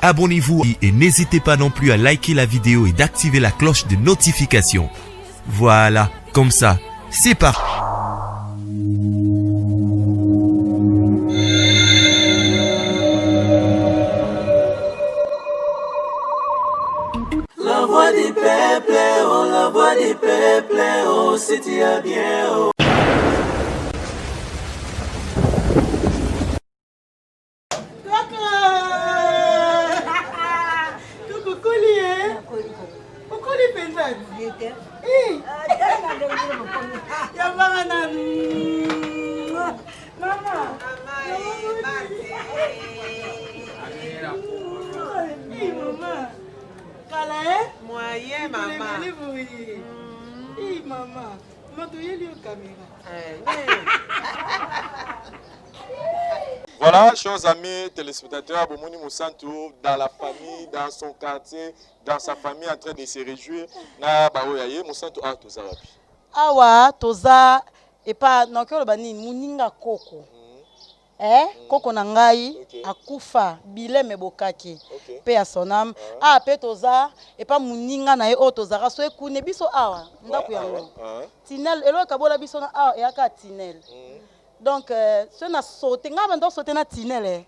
Abonnez-vous et n'hésitez pas non plus à liker la vidéo et d'activer la cloche de notification. Voilà, comme ça, c'est parti. La voix du peuple, oh, la voix du peuple, oh, si tu as bien, oh. Moyen, maman. Maman, caméra. Voilà, chers amis téléspectateurs, Bomoni Moussantou, dans la famille, dans son quartier, dans sa famille, en train de se réjouir. Na baoyaye, Moussantou a tout ça. Awa, toza, et pas, non, que le bani, muninga koko. Koko nangai, akufa, bile mebokaki. Pe a son âme. Ah, pe toza, et pas muninga na o toza, rasoe kune biso awa. Ndaku yango. Tinel, elo kabola biso na awa, e aka tinel. Donc, ce na sauté, nga bando sauté na tinel.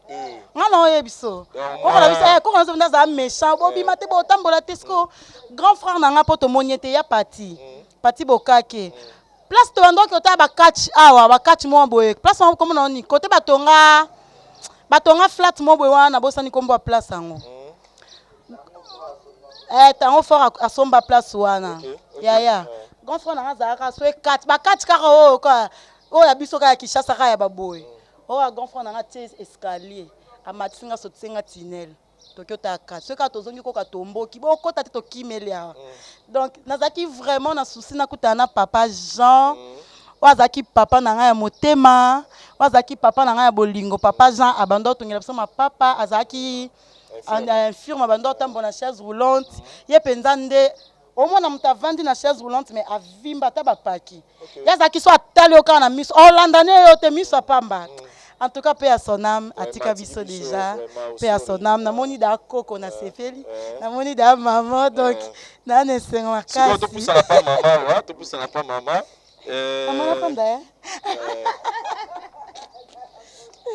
Nga na oye biso. Koko na biso, koko na biso na méchant. Bobi mate bo tambola tesco. Grand frère na nga poto moniete ya parti. Parti bokaki. Place to ando ko ta ba catch awa ba catch mo boye. Place on comme on ni côté batonga flat mo boye wana bosani kombo place ango. Tango fort a somba place wana. Ya. Grand frère na nga za so catch ba catch ka o ka. Oh, ya biso ka Kishasa ka ya baboy. Oh, grand frère na nga tes escalier. Amatsinga sotsenga tinel. Tokyo taka. Ce ka tozongi ko ka tombo ki bo ko tati to kimeli ya. Donc nazaki vraiment na souci na kutana papa Jean. Wazaki papa na nga ya motema. Wazaki papa na nga ya bolingo. Papa Jean abando tongela biso ma papa azaki infirme abando tambo na chaise roulante. Ye penzande au moins on t'a vendu na chaise roulante mais a vimba ta bapaki. Yazaki so atali okana na miss Hollandane yo te miss pamba. En tout cas, paix à son âme, Atika Biso déjà, paix à son âme, na moni da koko na sefeli, na moni da maman, donc na ne senga kasi. Si tu pousses à pas maman, tu pousses à pas maman. Maman la fanda.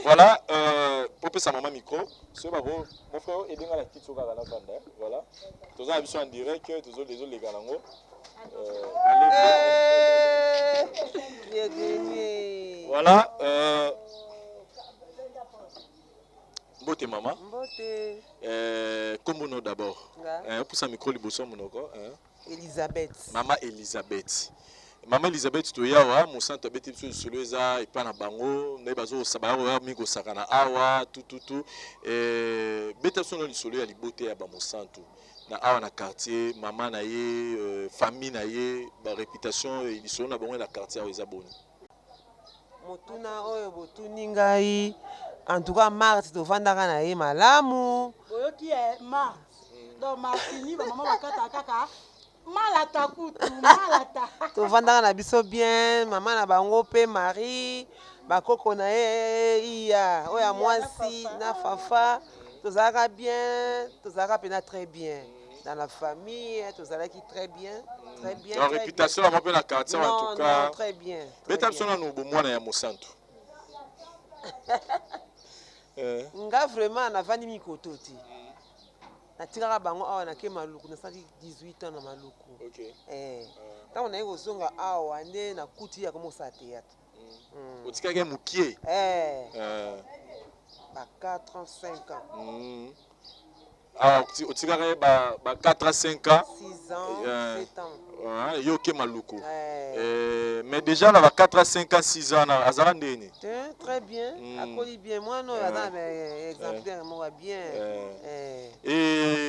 Voilà, pour passer à maman micro, c'est pas bon. Mon frère, aidez moi la petite soga à la fanda. Voilà. Tous les sont en direct, tous les galango. Voilà. Beauté maman. Beauté. Comment nous d'abord. Pour ça micro liboso monoko. Elisabeth. Maman Elisabeth. Maman Elisabeth to yawa musanto beti biso soloza et pas na bango ne bazo sabara miko sakana awa tout beta sono li solo ya libote ya ba musanto na awa na quartier maman na ye famille na ye ba réputation li solo na bango na quartier ya ezaboni motuna oyo botuni ngai en tout cas Mars to vandaka na ye malamu boyoki Mars donc Martini ba maman bakata kaka malata kutu malata to vandaka na biso bien maman na bango pe Marie bakoko na ye iya oya mwasi na fafa tozalaka bien tozalaka pena très bien dans la famille tozalaki très bien la réputation la maman na quartier en tout cas très bien beta sona no bomwana ya musantu nga vraiment navandi mikoto te natikaka bango awa nake maluku nasali 18 ans na maluku ntango naye kozonga awa nde nakuti ya komosala théâtre otikaki mokie ba 4 ans 5 ans otikaka ye ba 4 ans 5 ans 6 ans 7 ans yo ke maluku mais déjà na ba 4 ans 5 ans 6 ans azala ndeni très bien akoli bien mwana oyo aza na exemplaire moko bien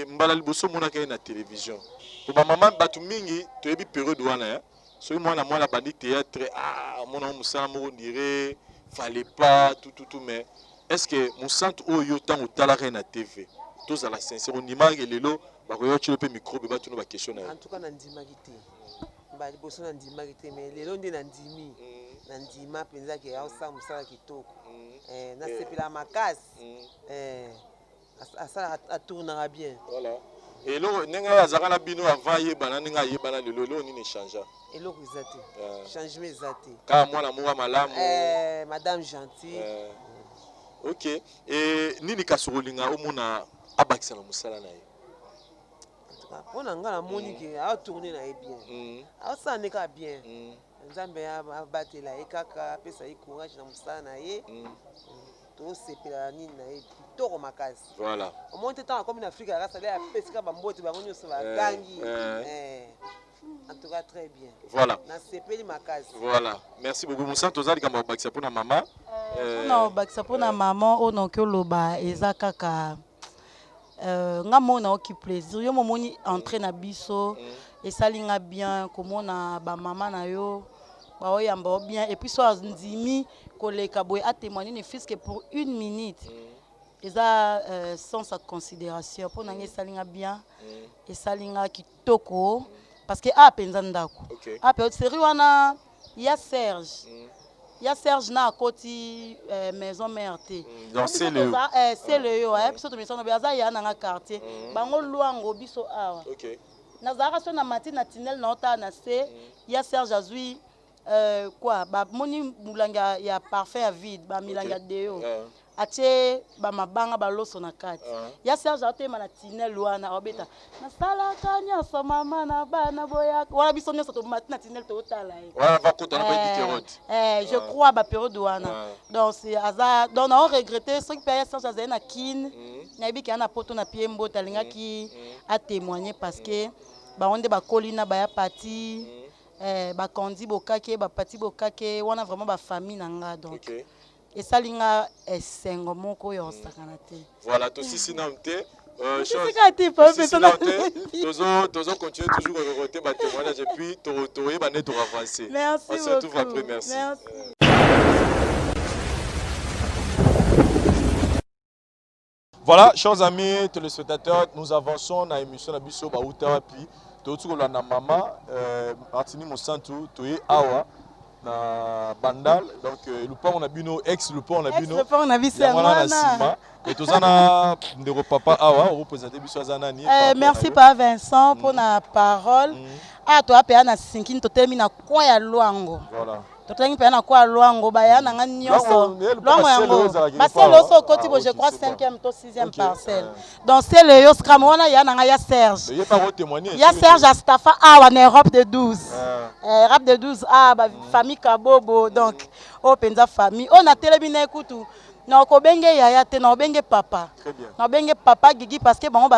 mbala liboso omonaka ye na télévision po bamama bato mingi toyebi période wana soki mwana bandi théâtre mona mosala moko ndire fallait pas tout mais est ce que mosantu oyo ntango otalaka ye na tv tozala sincère ondimaki lelo bakoyokilo mpe micro be batuna baquestion na ye en tout cas nandimaki te baliboso nandimaki te mais lelo nde nandimi nandima mpenza ke aosala mosala kitoko nasepela makasi à tourner bien. Voilà. Et là, nenga azakana bino avant yebana nenga yebana lelo ni ne change. Et là vous êtes changement exact. Ka mwana muwa malamu. Madame gentille. OK. Et nini kasurolinga omona abakisa na musala na ye. On a ngala monique a tourner na bien. A ça ne ka bien. Nzambe a battre la ekaka pesa yi courage na musala na ye. To sepela nini na ye kitoko makasi. Voilà. Au moins temps comme en Afrique a ça a pesika ba mbote ba nyo so ba gangi. En tout cas très bien. Voilà. Na sepeli makasi. Voilà. Merci beaucoup Moussa tozali kama bakisa pona mama. Non bakisa pona maman ono ke loba ezakaka nga mona oki plaisir yo momoni entrer na biso et salinga bien komona ba mama na yo ba oyamba bien et puis so ndimi koleka boy a témoigner ne fils que pour 1 minute eza sans sa considération pour nanga salinga bien et salinga kitoko parce que a penza ndako a pe série wana ya Serge na koti maison mère té donc c'est le yo biso to maison na ya na quartier bango luango biso awa OK nazara so na matina tinel na ota na se ya Serge azui quoi ba moni mulanga ya parfum à vide ba milanga deo atie ba mabanga ba loso na kati ya Serge atema na tinel wana obeta na sala kanya so mama na bana boya wala biso nyoso to matina tinel to otala wala va kota na période je crois ba période wana donc c'est hasard donc on regretter ce qui période Serge azena na kin na biki ana poto na pied mbota lingaki a témoigner parce que ba onde ba kolina ba ya parti ba kondi bokake ba pati bokake wana vraiment ba famille nanga donc et ça linga esengo moko yo sakana te voilà to sisi na mte tozo continuer toujours à remonter ba témoignage et puis to yeba ne to avancer merci beaucoup tout après merci voilà chers amis téléspectateurs nous avançons dans l'émission na biso ba uta puis tout na mama Martini Mosantu toye awa na bandal donc le pont on a bino ex le pont on a bino et tous ana ndeko papa awa représenter biso azanani merci pa Vincent pour la parole a to apea na sinkini to termina kwa ya Luango voilà totangi pe na kwa Luango ba ya na nyonso Luango yango baselo so koti bo je crois 5e to 6e parcelle donc c'est le yo scram wana ya na ya Serge il y a pas témoigner ya Serge Astafa awa na Europe de 12 Europe de 12 ba famille Kabobo donc o penza famille on a telebina ekutu na ko benge yaya te na benge papa na benge papa Gigi parce que bango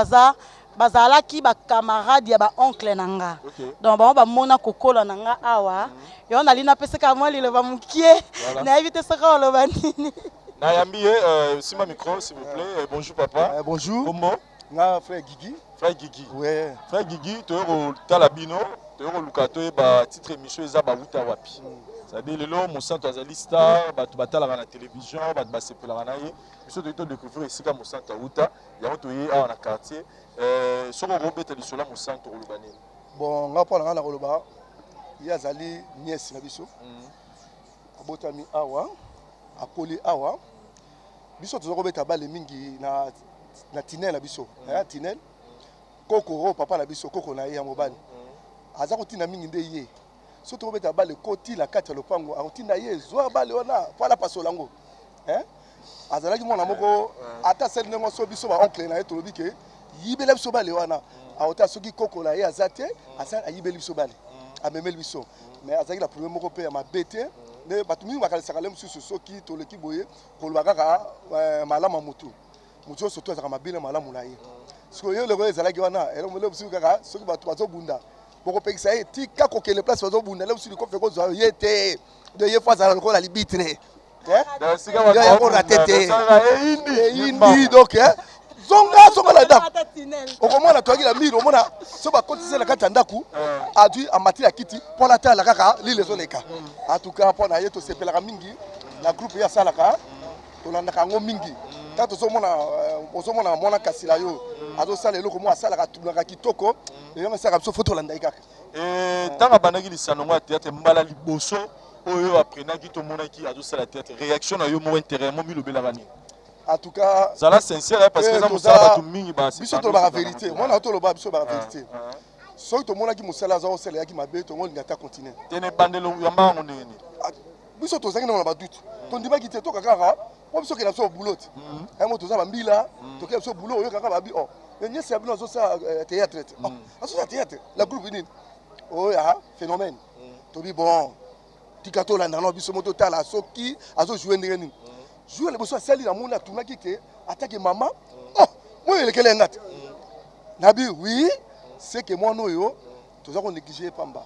bazalaki ba camarade ya ba oncle nanga donc bango ba mona kokola nanga awa yo na lina peseka moi lile ba mukie na éviter saka lo banini na yambi sima micro s'il vous plaît bonjour papa bonjour comment nga frère Gigi ouais frère Gigi to talabino to lukato ba titre émission eza ba wuta wapi c'est-à-dire le Mosantu azali star batu batala na télévision batu basepela na ye biso to découvrir ici ka Mosantu wuta ya to ye na quartier soko robeta lisola Mosantu kolubani bon nga pona na koloba ya azali nièce na biso abotami awa akoli awa biso to robeta bale mingi na tinel na biso na tinel koko papa na biso koko na ye ya mobali aza kotina mingi nde ye surtout robeta bale koti la kati ya lopango akotina ye zwa bale wana pala pasolango azalaki mwana moko ata sel ndenge so biso ba oncle na ye tolobi ke yibela biso bale wana aota soki koko na ye azate asa ayibeli biso bale amemeli biso mais azalaki la premier moko pe ya mabete ne batu mingi bakalisaka le mususu soki toleki boye koloba kaka malama mutu mutu surtout azaka mabile malamu na ye siko yo leko ezalaki wana elomole mususu kaka soki batu bazobunda boko pekisa ye tika kokele place bazobunda le mususu ko fe ko zwa ye te de ye fois azala ko la libitre indi donc zonga la ndako okomona toyaki la mire omona so bakotisa na kati ya ndako adui amati ya kiti mpo na tala kaka lile ezoleka en tout cas mpo na ye tosepelaka mingi na groupe ye asalaka tolandaka yango mingi ta ozomona mwana kasila yo azosala eloko mo asalaka atunaka kitoko eyango esalaka biso fo tolandaki kaka ntango abandaki lisanongo ya théâtre mbala liboso oyo aprenaki tomonaki azosala théâtre réaction na yo moko intérieurement milobelaka nini en tout cas ça la sincère parce que ça mosala tout mingi ba biso to ba vérité moi na to lo ba biso ba vérité soki tomonaki mosala aza osalelaki mabe tongolinga ta continue tene bandelo ya mbango nini biso tozangi na badute tondimaki te toka kaka po biso kena biso boulot te yango toza bambila tokea biso boulot oyo kaka babi o nyesi ya bino azosala théâtre te azosala théâtre la groupe nini oya phénomène tobi bon tika tolanda no biso moto tala soki azojoue ndenge nini joue liboso asali na moni atunaki te atake mama moi elekele nga te nabi oui c'est que mwana oyo toza konéglige pamba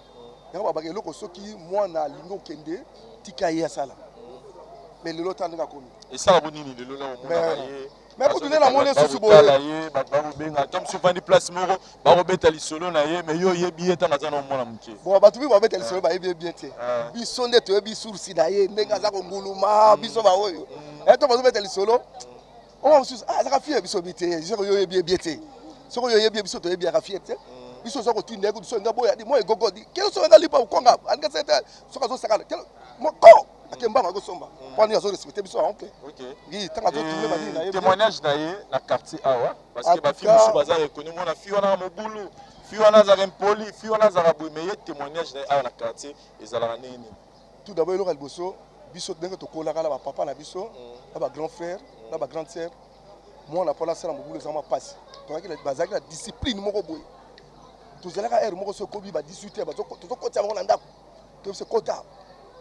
yango babaka eloko soki mwana alingi okende tika ye asala mais lelo tandeka komi esala bonini lelo na omona ye mais kutune na moni susu boye babenga tom suvandi place moko bakobeta lisolo na ye mais yo oyebi ye ntango aza na omona moke bon bato bi babeta lisolo bayebi bien te biso nde toyebi sursi na ye ndenge aza konguluma biso baoyo to bazobeta lisolo omo mosusu azaka fie biso bi te soko yo oyebi bien te soko yo oyebi biso toyebi aka fie te biso oza kotinda biso nga boya di mo egogodi kelo soko nga lipa ukonga alinga sete soko azosakana kelo moko akemba akosomba poni azo respecter biso ok oui tanga to tourner bani na ye témoignage na ye na quartier awa parce que ba fille musu baza reconnu mona fille wana mobulu fille wana za impoli fille wana za boy mais témoignage na ye awa na quartier ezala nini tout d'abord eloko liboso biso ndenge tokolaka na ba papa na biso na ba grand frère na ba grande sœur mwana pola sala mobulu ezama pasi tokaki bazaki na discipline moko boye tozalaka aire moko soki kobi ba 18 tozokotia bango na ndako tobise kota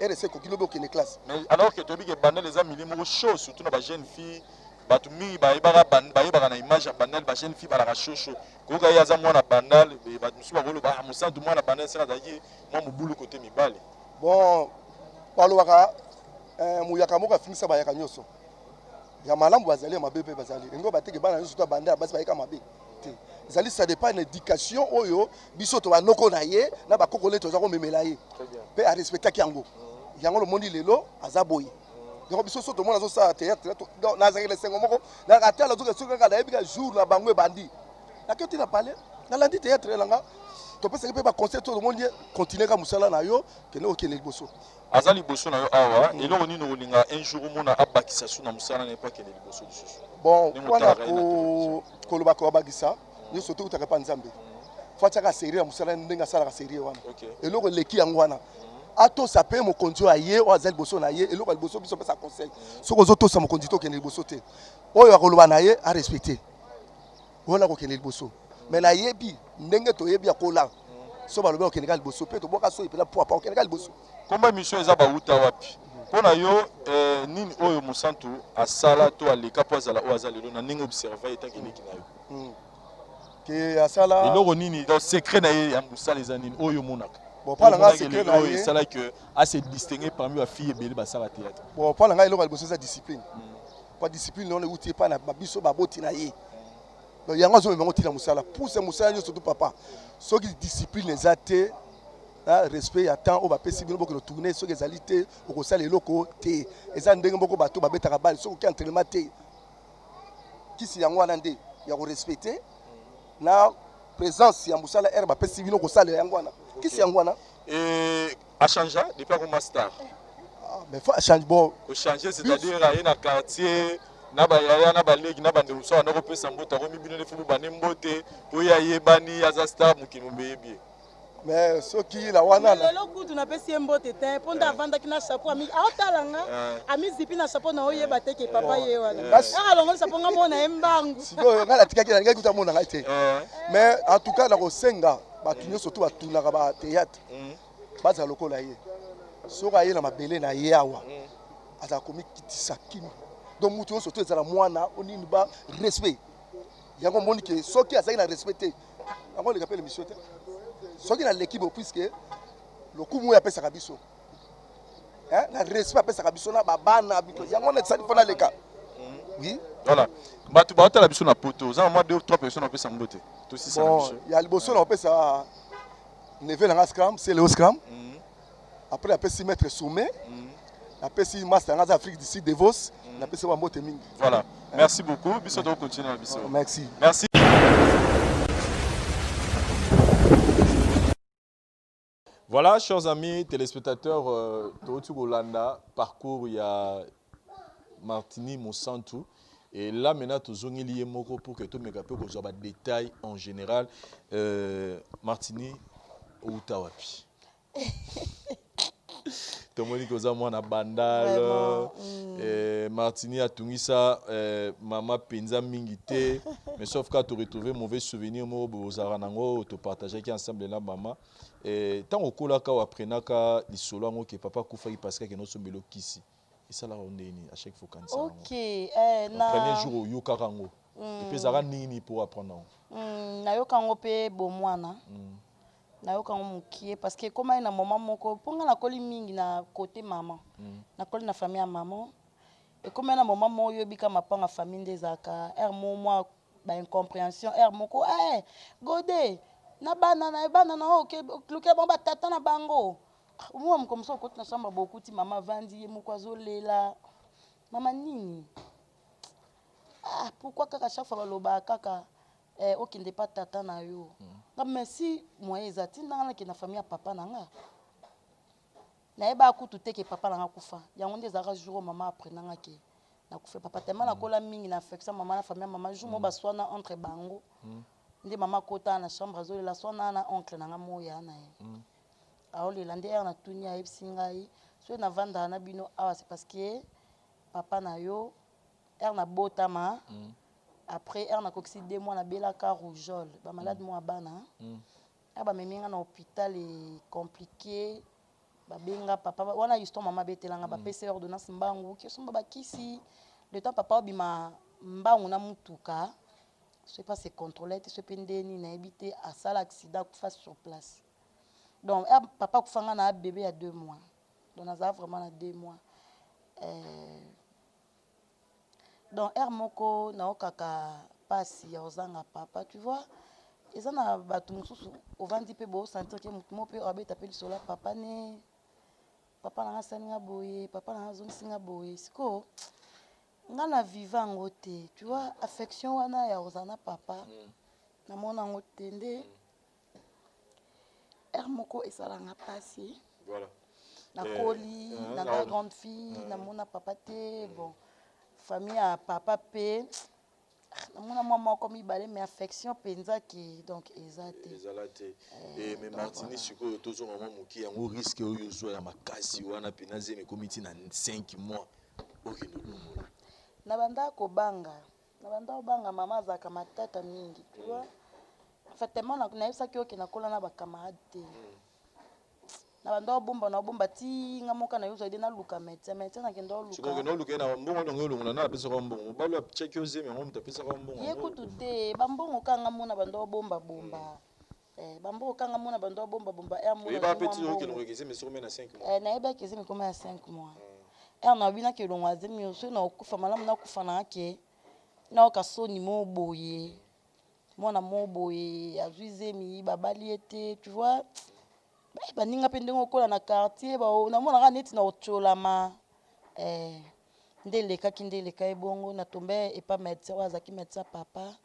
RC kokilo be okende classe mais alors que tobi ke bandel les amis moko chaud surtout na ba jeune fille bato mingi bayebaka na image ya bandel ba jeune fille balaka chaud koyoka ye aza mwana bandal bato mosusu bakoloba mosantu mwana bandel seka azalaki mwa mobulu kote mibale bon balobaka muyaka moko afingisa bayaka nyonso ya malamu bazali ya mabe mpe bazali engo bateke bana nyonso to bandel basi bayeka mabe te ezali ça dépend na éducation oyo biso to banoko na ye na bakokole toza komemela ye mpe arespectaki yango yango lomondi lelo aza boye yango biso so tomona azosala théâtre nazalaki lesengo moko nakatala soki kaka nayebi ka jour na bango ebandi naketi na pale nalandi théâtre elanga topesaki mpe baconcert to lomondi continue ka mosala na yo kende okende liboso aza liboso na yo awa eloko nini okolinga un jour omona abakisa so na mosala na ye mpo akende liboso lisusu bon mpona koloba koabakisa nyonso tokutaka mpa nzambe fo atiaka serie ya mosala ndenge asalaka serie wana eloko eleki yango wana atosa mpe mokonzi oyo aye oyo aza liboso na ye eloko ya liboso biso mpesa conseil soki ozotosa mokonzi to okende liboso te oyo akoloba na ye arespecte oyo akokende liboso me nayebi ndenge toyebi akola so balobi okendeka liboso mpe toboka so epela po apa okendeka liboso komba émission eza bauta wapi mpo na yo nini oyo mosantu asala to aleka mpo azala oyo aza lelo na ndenge observa etangeleki na yo ke asala eloko nini donc secret na ye ya mosala eza nini oyo omonaka bon mpo nanga secret na ye esalaki ase distingue parmi bafille ebele basala théâtre bon mpo nanga eloko ya liboso eza discipline mpo discipline wana euti epai na babiso baboti na ye donc yango azomema yango ntina mosala pousse mosala nyonso to papa soki discipline eza te respect ya temps oyo bapesi bino bokende tourne soki ezali te okosala eloko te eza ndenge moko bato babetaka bale soki oki entraînement te kisi yango wana nde ya korespecte na présence ya mosala ere bapesi bino kosalela yango wana kisi yango wana achangea depuis akoma star mais faut change bon ochange c'est-à-dire aye na quartier na bayaya na baleki na bandeko mosusu wana kopesa mbote akomi bino nde fubu bane mbote oyo ayebani aza star mokili mobeyebi mais soki la wana lelo kutu napesi ye mbote te mpo nde avandaki na chapeau aotalanga amizipi na chapeau na oyeba te ke papa ye wana alongoli chapeau nga mona ye mbangu sikoyo ngai natikaki nalingai kuta mona ngai te mais en tout cas nakosenga bato nyonso to batunaka bathéâtre bazala lokola ye soki aye na mabele na ye awa azala komikitisa kimi donc mutu nyonso to ezala mwana onini ba respect yango moni ke soki azalaki na respect te yango oleka mpe l'émission te soki na l'équipe puisque lokumu oyo apesaka biso na respect apesaka biso na babana bito yango na tisali mpona leka oui voilà bato baotala biso na poto oza na mwa 2-3 personnes opesa mbote tosisa na biso ya liboso na opesa neve nanga scram c'est Léo scram après apesi maître Soumé apesi master nanga za Afrique du Sud Devos napesi wa mbote mingi voilà merci beaucoup biso to continuer na biso merci merci. Voilà, chers amis téléspectateurs, Tohotu Golanda, parcours il y a Martini Mosantu. Et là, maintenant, tu as lié moko pour que tu me capes des détails en général. Martini, ou Tawapi. Tomoni koza mwana bandal Martini a tungisa mama penza mingi te mais sauf quand tu retrouver mauvais souvenir mo bozara nango to partager qui ensemble na mama tant okola ka aprenaka lisolo ngo ke papa kufa parce que no sombelo kisi et ça la ondeni à chaque fois quand ça OK na premier jour yo karango et puis zara nini pour apprendre na yo kango pe bo mwana nayoka mokie parce que comme na maman moko ponga na koli mingi na côté maman na koli na famille ya maman et comme na maman mo yo bika mapanga famille des aka moi ba incompréhension moko godé na bana na OK luke bon ba tata na bango moi comme ça côté na chambre beaucoup ti maman vandi moko azolela mama nini pourquoi kaka chaque fois baloba kaka okende pa tata na yo merci moi ezati ndanga na famille ya papa nanga na eba kutu te ke papa nanga kufa yango nde ezaka jour mama après nanga ke na kufa papa tellement na kola mingi na affection mama na famille mama jour mo baswana entre bango nde mama kota na chambre azolela swana na oncle nanga moya na ye aolela nde na tuni ya ebsingai so na vanda na bino awa c'est parce que papa na yo na botama après na coxy 2 mois na belaka rougeole ba malade mo abana ba meminga na hôpital et compliqué ba benga papa wana histoire mama betelanga ba pese ordonnance mbangu ki somba ba kisi le temps papa obima mbangu na mutuka je pas se contrôler te se pendeni na ebité à sala accident kufa sur place donc papa kufanga na bébé à 2 mois donc na vraiment na 2 mois donc moko na okaka pasi ya ozanga papa tu vois eza na bato mosusu ovandi pe bo sentir ke mutu mo pe abeta pe lisola papa ne papa na salinga boye papa na zongisinga boye siko nga na vivango te tu vois affection wana ya ozana papa na mona ngote nde moko esalanga pasi voilà na koli na grande fille na mona papa te bon famille à papa pe na maman comme ibale mais affection penza qui donc ezate et mais Martini siko tozo maman moki yango risque oyo zo ya makasi wana penaze me comité na 5 mois okino na banda ko banga mama zaka matata mingi tu vois en fait tellement na yesa ki okina kola na ba camarade te na bando bomba ti nga moka na yo zo de na luka médecin na kendo luka siko kendo luka na mbongo ndongo lungu na pesa ko mbongo ba lo check yo zeme ngom ta pesa ko mbongo ye kutu te bambongo kanga mona bando bomba bambongo kanga mona bando bomba mo ba petit yo kino rekese mais sur na 5 mois na eba kese mais comme à 5 mois na bina ke longa zemi yo so na okufa malamu na kufa na ke na okasoni mo boye mona mo boye azwizemi babali ete tu vois baninga pe ndenge okola na quartier namonaka neti na otolama nde leka ebongo na tombe epa médecin oyo azalaki médecin papa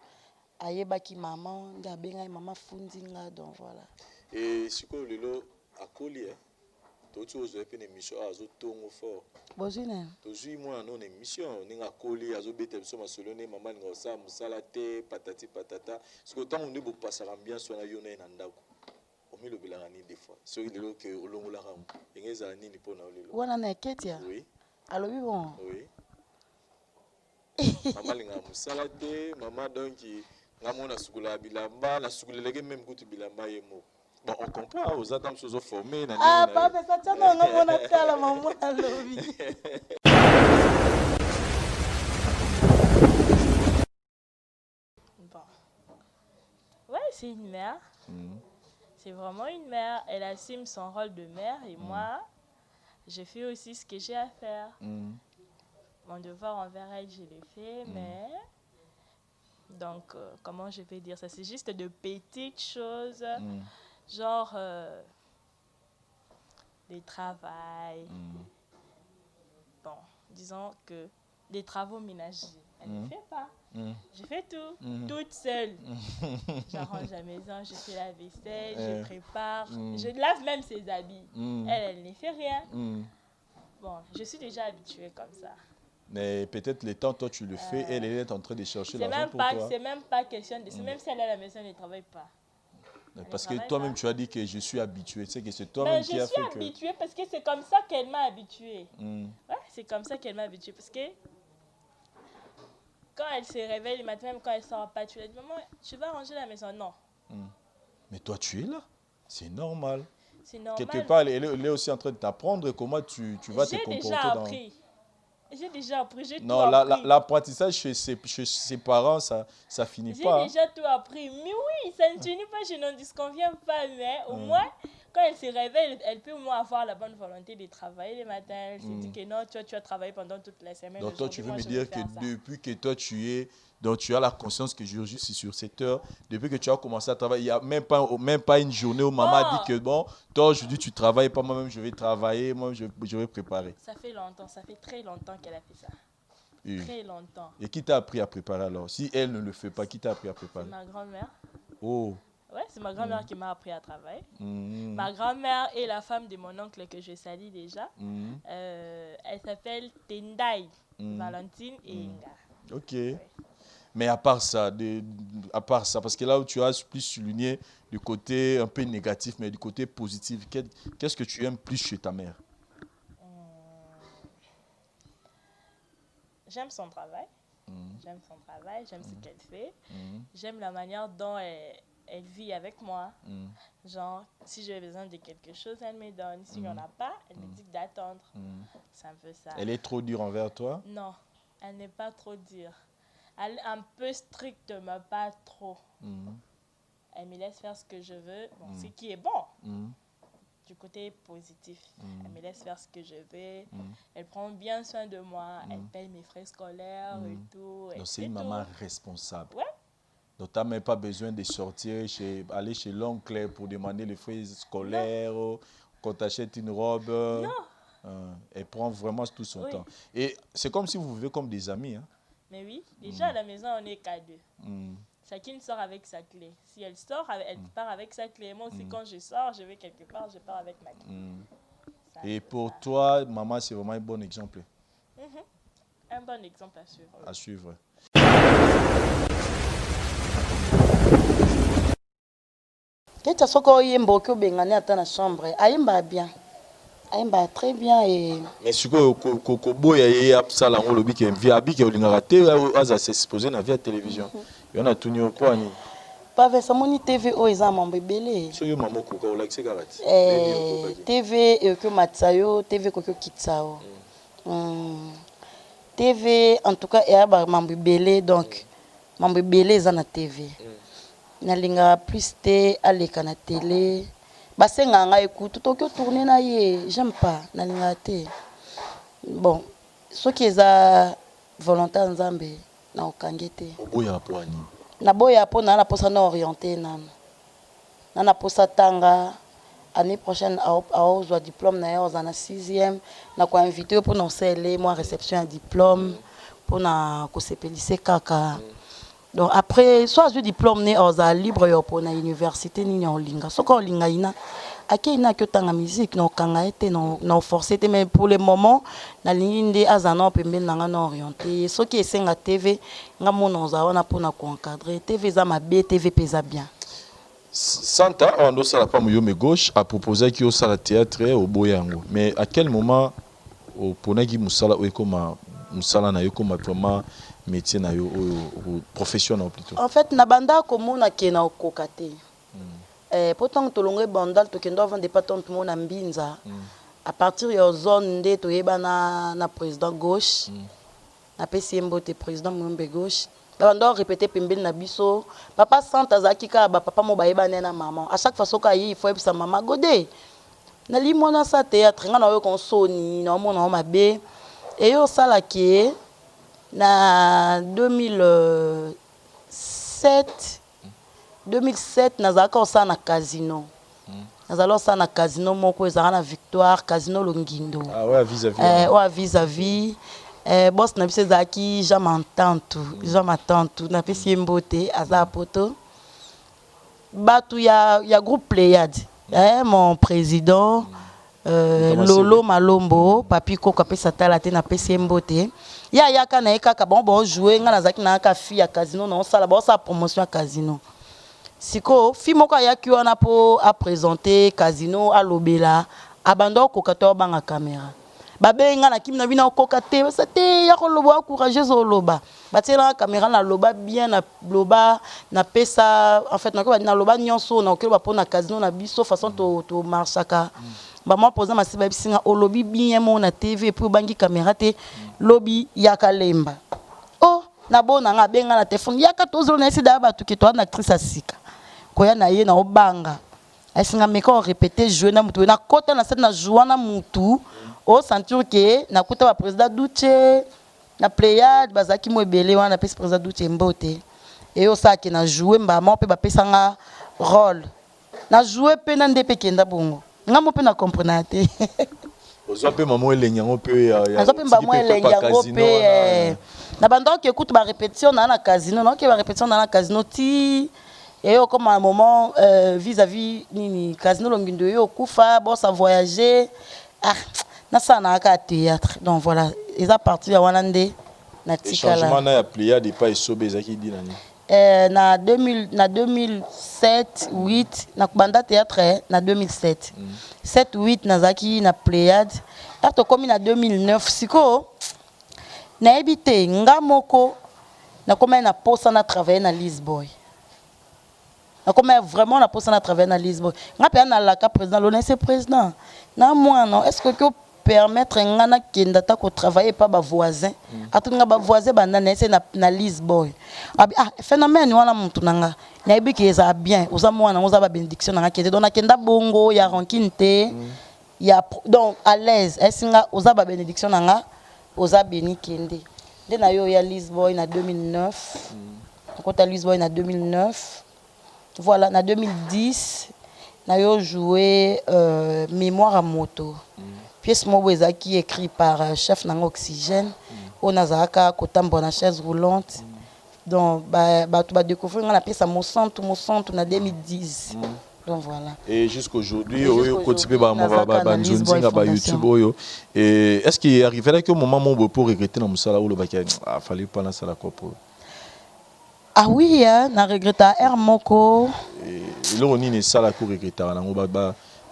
ayebaki mama nde abengai mama fundinga donc voilà et sikoyo lelo akoli toti ozwa pe na émission azotongo fort bozwine tozwi mwana no na émission ndenge akoli azobeta biso masolo nde mama alinga kosala mosala te patati patata sikoyo ntango nde bopasaka ambiance wana yo na ye na ndako omilobelaka nini des fois soki lelo ke olongolaka ndenge ezala nini mpona olelo wana na eketia oui alobi bon oui mama alinga mosala te mama donc nga mo nasukolaka bilamba nasukoleleke meme kutu bilamba ye moko bon on comprend aux attentes choses formées na papa ça tient nga mona kala maman alobi bon ouais c'est une mère c'est vraiment une mère elle assume son rôle de mère et moi je fais aussi ce que j'ai à faire mon devoir envers elle je l'ai fait mais donc comment je vais dire ça c'est juste de petites choses genre des travails bon disons que des travaux ménagers elle ne fait pas je fais tout toute seule j'arrange la maison je fais la vaisselle je prépare je lave même ses habits elle ne fait rien bon je suis déjà habituée comme ça Mais peut-être le temps, toi, tu le fais, elle est en train de chercher l'argent pour toi. C'est même pas question de... Même si elle est à la maison, elle ne travaille pas. Parce que toi-même, tu as dit que je suis habitué. Tu sais que c'est toi-même qui a fait que... Je suis habituée parce que c'est comme ça qu'elle m'a habituée. Ouais, c'est comme ça qu'elle m'a habituée. Parce que quand elle se réveille le matin, même quand elle ne sort pas, tu lui dis, maman, tu vas ranger la maison. Non. Mais toi, tu es là. C'est normal. C'est normal. Quelque part, elle est aussi en train de t'apprendre comment tu vas te comporter. J'ai déjà appris. J'ai non, l'apprentissage chez ses parents, ça finit pas. J'ai déjà tout appris. Mais oui, ça ne finit pas, je n'en disconviens pas. Mais au moins, quand elle se réveille, elle peut au moins avoir la bonne volonté de travailler le matin. Elle se dit que non, tu as travaillé pendant toute la semaine. Donc toi, tu veux me dire que depuis que toi, donc tu as la conscience que je suis sur cette heure. Depuis que tu as commencé à travailler, il n'y a même pas une journée où maman a dit que bon, toi aujourd'hui tu ne travailles pas, moi-même je vais travailler, moi je vais préparer. Ça fait longtemps, ça fait très longtemps qu'elle a fait ça. Oui. Très longtemps. Et qui t'a appris à préparer alors? Si elle ne le fait pas, qui t'a appris à préparer? C'est ma grand-mère. Oh. Ouais, c'est ma grand-mère qui m'a appris à travailler. Ma grand-mère est la femme de mon oncle que je salue déjà. Elle s'appelle Tendai, Valentine et Inga. Ok. Ouais. Mais à part ça, parce que là où tu as plus souligné du côté un peu négatif, mais du côté positif, qu'est-ce que tu aimes plus chez ta mère? J'aime son travail. J'aime son travail, j'aime ce qu'elle fait. J'aime la manière dont elle vit avec moi. Genre, si j'ai besoin de quelque chose, elle me donne. Si il n'y en a pas, elle me dit d'attendre. C'est un peu ça. Elle est trop dure envers toi? Non, elle n'est pas trop dure. Elle est un peu stricte, mais pas trop. Elle me laisse faire ce que je veux, bon, ce qui est bon. Du côté positif, elle me laisse faire ce que je veux. Elle prend bien soin de moi. Elle paye mes frais scolaires et tout. Donc c'est une maman responsable. Ouais. Donc tu n'as même pas besoin de sortir, aller chez l'oncle pour demander les frais scolaires, qu'on t'achète une robe. Non. Elle prend vraiment tout son temps. Et c'est comme si vous vivez comme des amis. Hein? Mais oui, déjà à la maison, on est qu'à deux. Chacune sort avec sa clé. Si elle sort, elle part avec sa clé. Moi aussi, quand je sors, je vais quelque part, je pars avec ma clé. Et pour toi, maman, c'est vraiment un bon exemple. Un bon exemple à suivre. À suivre. Keta soko yemba ko bengane ata na chambre. Ayemba bien. Ayemba très bien et mais siko ko boya ye apsala ngolo bi ke via bi ke olingaka te aza se exposer na via télévision. Yona tuni okwani. Pas vers Samoni TV o eza mambo belé. So yo mama ko ka like karati. TV e ko matsayo, TV ko kitsao. TV en tout cas e ba mambo belé donc mambo belé eza na TV. Nalinga plus te aleka na télé. Basenga nga écoute tokyo tourner na ye, j'aime pas nalinga te. Bon, ce qui est à volontaire nzambe na okangete. Oboya poani. Na boya po na posa na orienté na posa tanga année prochaine a ozwa diplôme na yo na 6e na ko inviter pour non célébrer moi réception un diplôme pour na ko sepelise kaka. Donc après soit je diplôme né oza libre yo pour na université ni olinga soko olinga ina akina que tanga musique no kanga été no forcé mais pour le moment na linde azana pembe nanga na orienté ce qui est senga TV nga mona oza wana pour na ko encadrer TV za mabe TV pesa bien. Santa on doit ça pas moyo mais gauche a proposé qui au sala théâtre au boyango mais à quel moment au ponagi musala ou comme musala na yo comme vraiment métier na yo professionnel plutôt. En fait na banda komona ke na okokate. Pourtant tolongwe bandal to kendo avant de pas tant monde na mbinza. À partir de zone nde to yeba na président gauche. Na PCMBO te président Mwembe gauche. Banda répéter pembele na biso. Papa Santa zakika ba papa mo ba yeba na maman. À chaque fois soka yi il faut yeba sa maman godé. Na li mona sa théâtre nga na yo konsoni na mona mabe. Et yo sala ki na 2007 nazalaka osala na casino. Nazalaka osala na casino moko ezalaka na Victoire Casino Longindo. Ah ouais, vis-à-vis. Ouais, vis-à-vis. Boss na biso ezalaki Jean Matantu na pesi mbote aza poto. Batu ya groupe Pléiade. Mon président Lolo Malombo papi ko kapesa tala te na pesi mbote ya yaka na ekaka bon jouer nga nazaki na ka fi ya casino na sala bon sa promotion ya casino siko fi moko yaki wana po a présenter casino a lobela abando ko kato banga caméra babe nga na kimi na bina ko kate sa te ya ko lobo courageuse o loba batela caméra na loba bien na loba na pesa en fait na loba nyonso na ko ba po na casino na biso façon to marchaka ba moi poser ma siba bisinga o lobby bien mon na TV pour bangi caméra te lobby ya kalemba oh na bona nga benga na téléphone ya ka tozo na sida ba tuki to na actrice asika ko ya na ye na obanga asinga meko répéter jouer na mutu na kota na set na jouer na mutu o sentir que na kuta ba président Duce na Pléiade bazaki mo ebele wana pesi président Duce mbote et o sa ki na jouer mba mo pe ba pesanga rôle na jouer pe na ndepe kenda bongo nga mo pe na comprendre te ozo pe maman elenyango pe azo pe maman elenyango pe na bando que écoute ba répétition na casino non que ba répétition na casino ti et comme un moment vis-à-vis ni casino longindo yo kufa bon ça voyager ah na ça na ka théâtre donc voilà ils a parti ya wanande na tikala changement na ya Pléiade pas esobe ezaki di nani na 2007 8 na kubanda théâtre na 2007 7 8 nazaki na Pléiade to komi na 2009 siko na ebité ngamoko na komi na posa na travailler na Lisboy na komi vraiment na posa na travailler na Lisboy ngapé na la président l'honneur président na moi non est-ce que permettre ngana kenda ko travailler pas ba voisin atunga ba voisin banana c'est na Lisboy ah phénomène wana muntu nanga na ebiki eza bien oza mwana oza ba bénédiction nanga kende donc kenda bongo ya rancune te ya donc à l'aise esinga oza ba bénédiction nanga oza béni kende de na yo ya Lisboy na 2009 kota Lisboy na 2009 voilà na 2010 na yo joué mémoire à moto pièce mobo qui écrit par chef nang Oxygène on azaka kotambo na chaise roulante donc ba tu ba découvrir na pièce à mon centre na 2010 donc voilà et jusqu'aujourd'hui oyo kotipe ba nzonzinga ba YouTube oyo et est-ce qu'il arriverait que moment mon pour regretter na musala ou le baki fallait pas na sala kopo ah oui na regretta R moko et le oni ne sala ko regretter na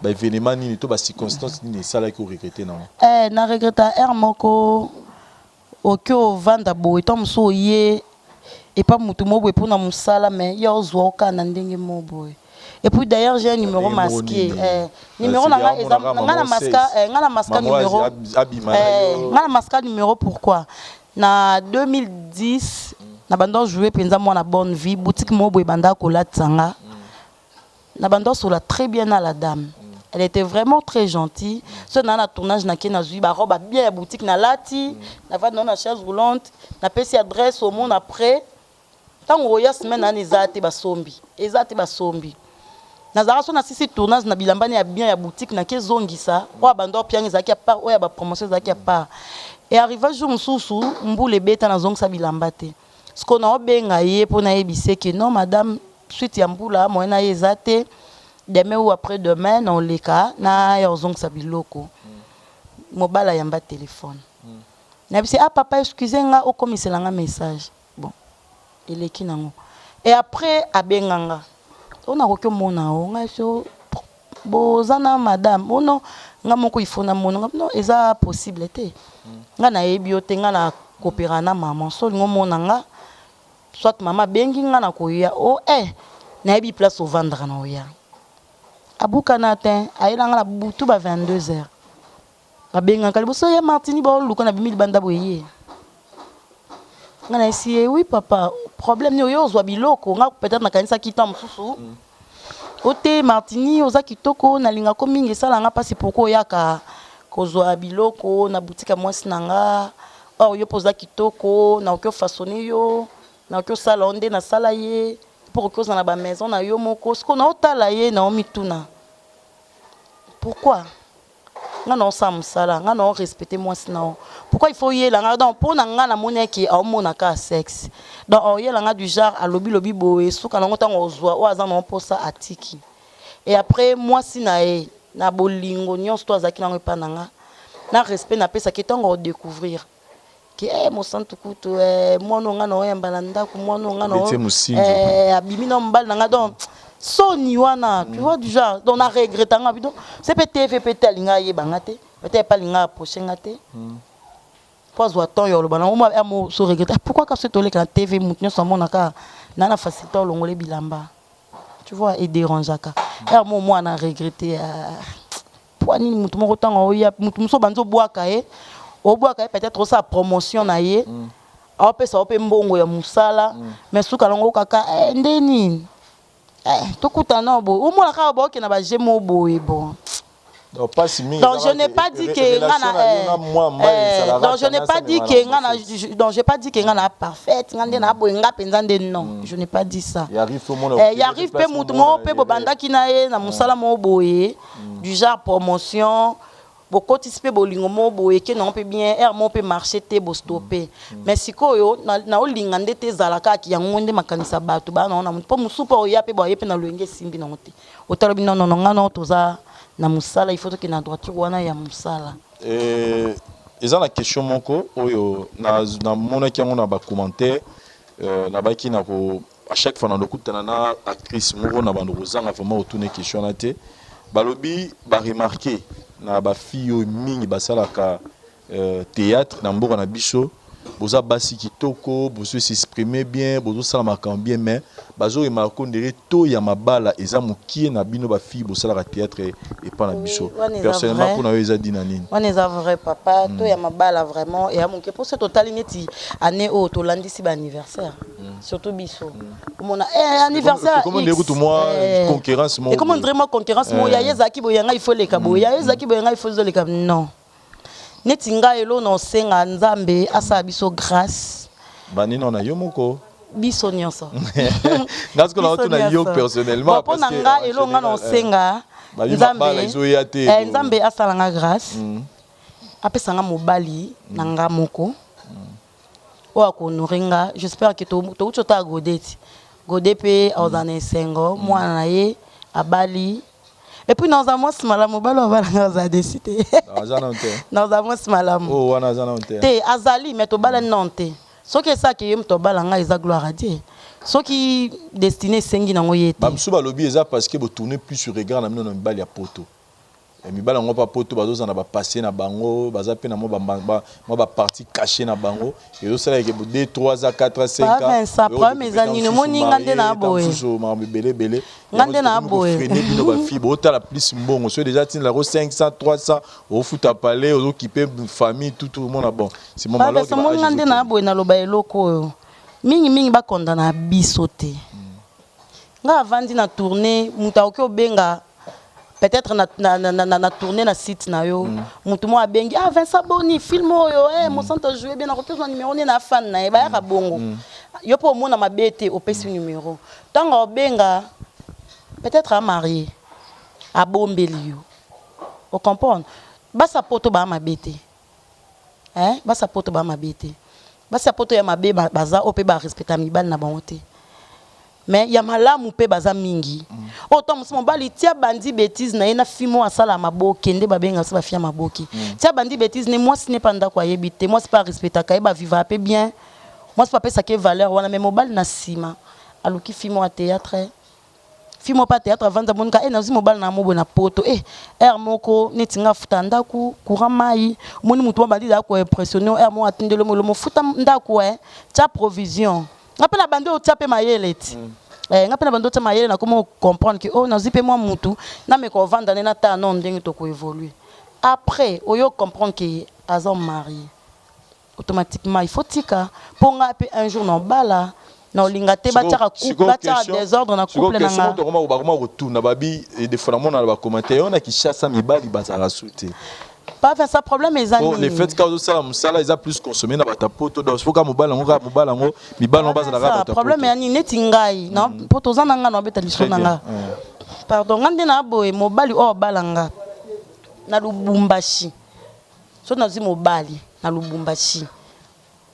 ba événement ni to ba circonstance ni sala ko regretter na na regretta R moko okyo vanda bo etom so ye et pas mutu mo pour na musala mais ya ozwa ka na ndenge mo boy et puis d'ailleurs j'ai un numéro masqué numéro na masque numéro ngana masque numéro pourquoi na 2010 na bando jouer penza moi na bonne vie boutique mo boy banda ko la tsanga na bando so la très bien à la dame. Elle était vraiment très gentille. Ce dans le tournage na kena zui ba robe bien boutique na lati, na va dans la chaise roulante, na pesi adresse au monde après. Tant on ya semaine na ezate ba sombi. Ezate ba sombi. Na zara so na sisi tournage na bilambani ya bien ya boutique na ke zongisa, kwa bando pianga zaki a part, oya ba promotion zaki a part. Et arrivé jour mususu, mbule beta na zongisa bilambate. Ce qu'on a obenga ye pona ebise que non madame, suite ya mbula mo na ezate. Demain ou après-demain, on les cas, na yozong sabiloko. Mobile yamba téléphone. Na bisi ah papa excusez-moi au commissaire un message. Bon. Il est qui nango. Et après abenganga. On a aucun mona on a so bozana madame. Oh non, nga moko il faut na mona. Non, eza possible té. Nga na ebiote nga na coopérer na maman. So ngo mona nga soit maman bengi nga na koya. Oh na ebi place au vendre na oya. Abuka natin ayelanga na butu ba 22h babenga kaliboso ya Martini ba luka na bimili banda boye ngana esi oui papa problème ni oyo zwa biloko nga peut-être na kanisa kita mususu ote Martini oza kitoko na linga ko mingi sala nga pasi poko yaka kozwa biloko na boutique mwasi nanga yo poza kitoko na okyo façonner yo na okyo sala onde na sala ye pour que dans la maison na yo moko ce qu'on a otala ye na omituna pourquoi nga non ça musala nga non respecter moi sinon pourquoi il faut y là donc pour na nga na moneki a mona ka sexe donc y là du genre a lobi boé souka na ngota ngozwa o azana on posa atiki et après moi sinae na bolingo nyonso to azalaki nango epai na nga na respect napesaki ntango odécouvrir ke mosantu kutu mwana nga na oyamba na ndako mwana nga na abimi na mobali na nga donc soni wana tu vois du genre donc na regrette nga donc c'est peut-être peut-être alinga yebanga te peut-être pas linga approcher nga te po azwa temps yo loba na mo so regrette pourquoi ka se toleka na TV mutu nyonso amonaka nana facilité olongole bilamba tu vois et dérangeaka mo mwana regrette poani mutu moko tanga oya mutu muso banzo bwaka obwaka peut-être sa promotion na ye apesa ope mbongo ya musala mais suka longo kaka ndeni tokutana bo omona ka ba okena ba jemo boye bon. Donc je n'ai pas dit que donc je n'ai pas dit que donc j'ai pas dit que ngana parfaite ngande na boyenga penzande non je n'ai pas dit ça. Il arrive pe mutu mo pe bo bandaki na ye na musala mo boye du genre promotion beaucoup tispe bolingo mo boye ke non peut bien mo peut marcher te bo stopper mais sikoyo na olingande te zalaka ki yango nde makanisa bato ba na po musupa oya pe boye pe na loenge simbi na ngote otala bino non ngana toza na musala il faut que na droiture wana ya musala eza na question moko oyo na mona ki yango na ba commentaire na baki na ko à chaque fois na lokutana na actrice moko na bando kozanga vraiment autourner question na te balobi ba remarquer na ba fille mingi basalaka théâtre na mboka na biso boza basi kitoko bozo s'exprimer bien bozo sala makambo bien mais bazo remarquer ndere to ya mabala eza mokie na bino ba fille bosalaka théâtre et pas na biso personnellement pour na eza dinanini on est vrai papa to ya mabala vraiment et amoke pour ce total neti année au to landisi ba anniversaire surtout biso mon anniversaire comment dire tout moi concurrence moi et comment vraiment concurrence moi ya yezaki boyanga il faut les kabo ya yezaki boyanga il faut les kabo non netinga elo no senga nzambe asa biso grâce bani non na yo moko biso nyonso parce que là tu na yo personnellement parce que nga elo nga no senga nzambe asala nga grâce apesa nga mobali na nga moko o akonorenga j'espère que to uchota godeti godepe ozana esengo mwana na ye abali. Et puis dans un mois malamu balo bala za décidé dans un mois malamu oh wana za nante te azali mais to bala nante so que ça que yem to bala nga eza gloire à Dieu so qui destiné sengi nango yete bamsu balobi eza parce que bo tourner plus sur regard na mino na mbali ya poto et mibala ngo pa poto bazo na ba passer na bango baza pe na mo ba partie cachée na bango et zo sala ke 2 3 à 4 à 5 ans ça prend mes amis no moni ngande na boye belé ngande na boye bino ba fibre otala plus mbongo so déjà tin la 500 300 au foot à palais au occuper famille tout le monde bon c'est mon malheur que mon ngande na boye na loba eloko mingi ba kondana bisote nga avandi na tourner muta oki obenga peut-être na tourner na site na yo mutu mo abengi Vincent Boni film oyo mo sante jouer bien na repose numéro na fan na ba ya bongo yo po mo na mabete opesi numéro tango obenga peut-être à marié à bombeli yo o comprendre basa poto ba mabete basa poto ba mabete basa poto ya mabe baza ope ba respecta mibali na bango te mais ya malamu pe baza mingi autant mon bali tia bandi bêtise na ena fimo asala maboke nde babenga se ba fia maboke tia bandi bêtise ne moi ce n'est pas ndako ayebite moi c'est pas respecta ka ba vivre pe bien moi c'est pas pesa ke valeur wana mais mobali na sima aluki fimo a théâtre fimo pa théâtre avant za monika na zi mobali na mobo na poto moko netinga futa ndaku courant mai moni mutu bandi da ko impressionner mo atindele mo futa ndaku tia provision ngapela bande o tia pe mayele ti ngapela bande o tia mayele na comment comprendre que oh nazipe moi mutu na me ko vanda na ta non ndenge to ko évoluer après oyo comprendre que azon marié automatiquement il faut tika ponga pe un jour non bala na olinga te bataka couple bataka désordre na couple na nga to koma retourna babi et des fois na ba commenter on a qui chasse mibali bazara souté pas faire ça problème mes amis les faits quand ça musala ils a plus consommé na batapoto donc faut ka mobala ngo mibala on base na batapoto problème ya ni neti ngai non poto zana nga na beta liso na nga pardon ngande na boye mobali o balanga na Lubumbashi so na zi mobali na Lubumbashi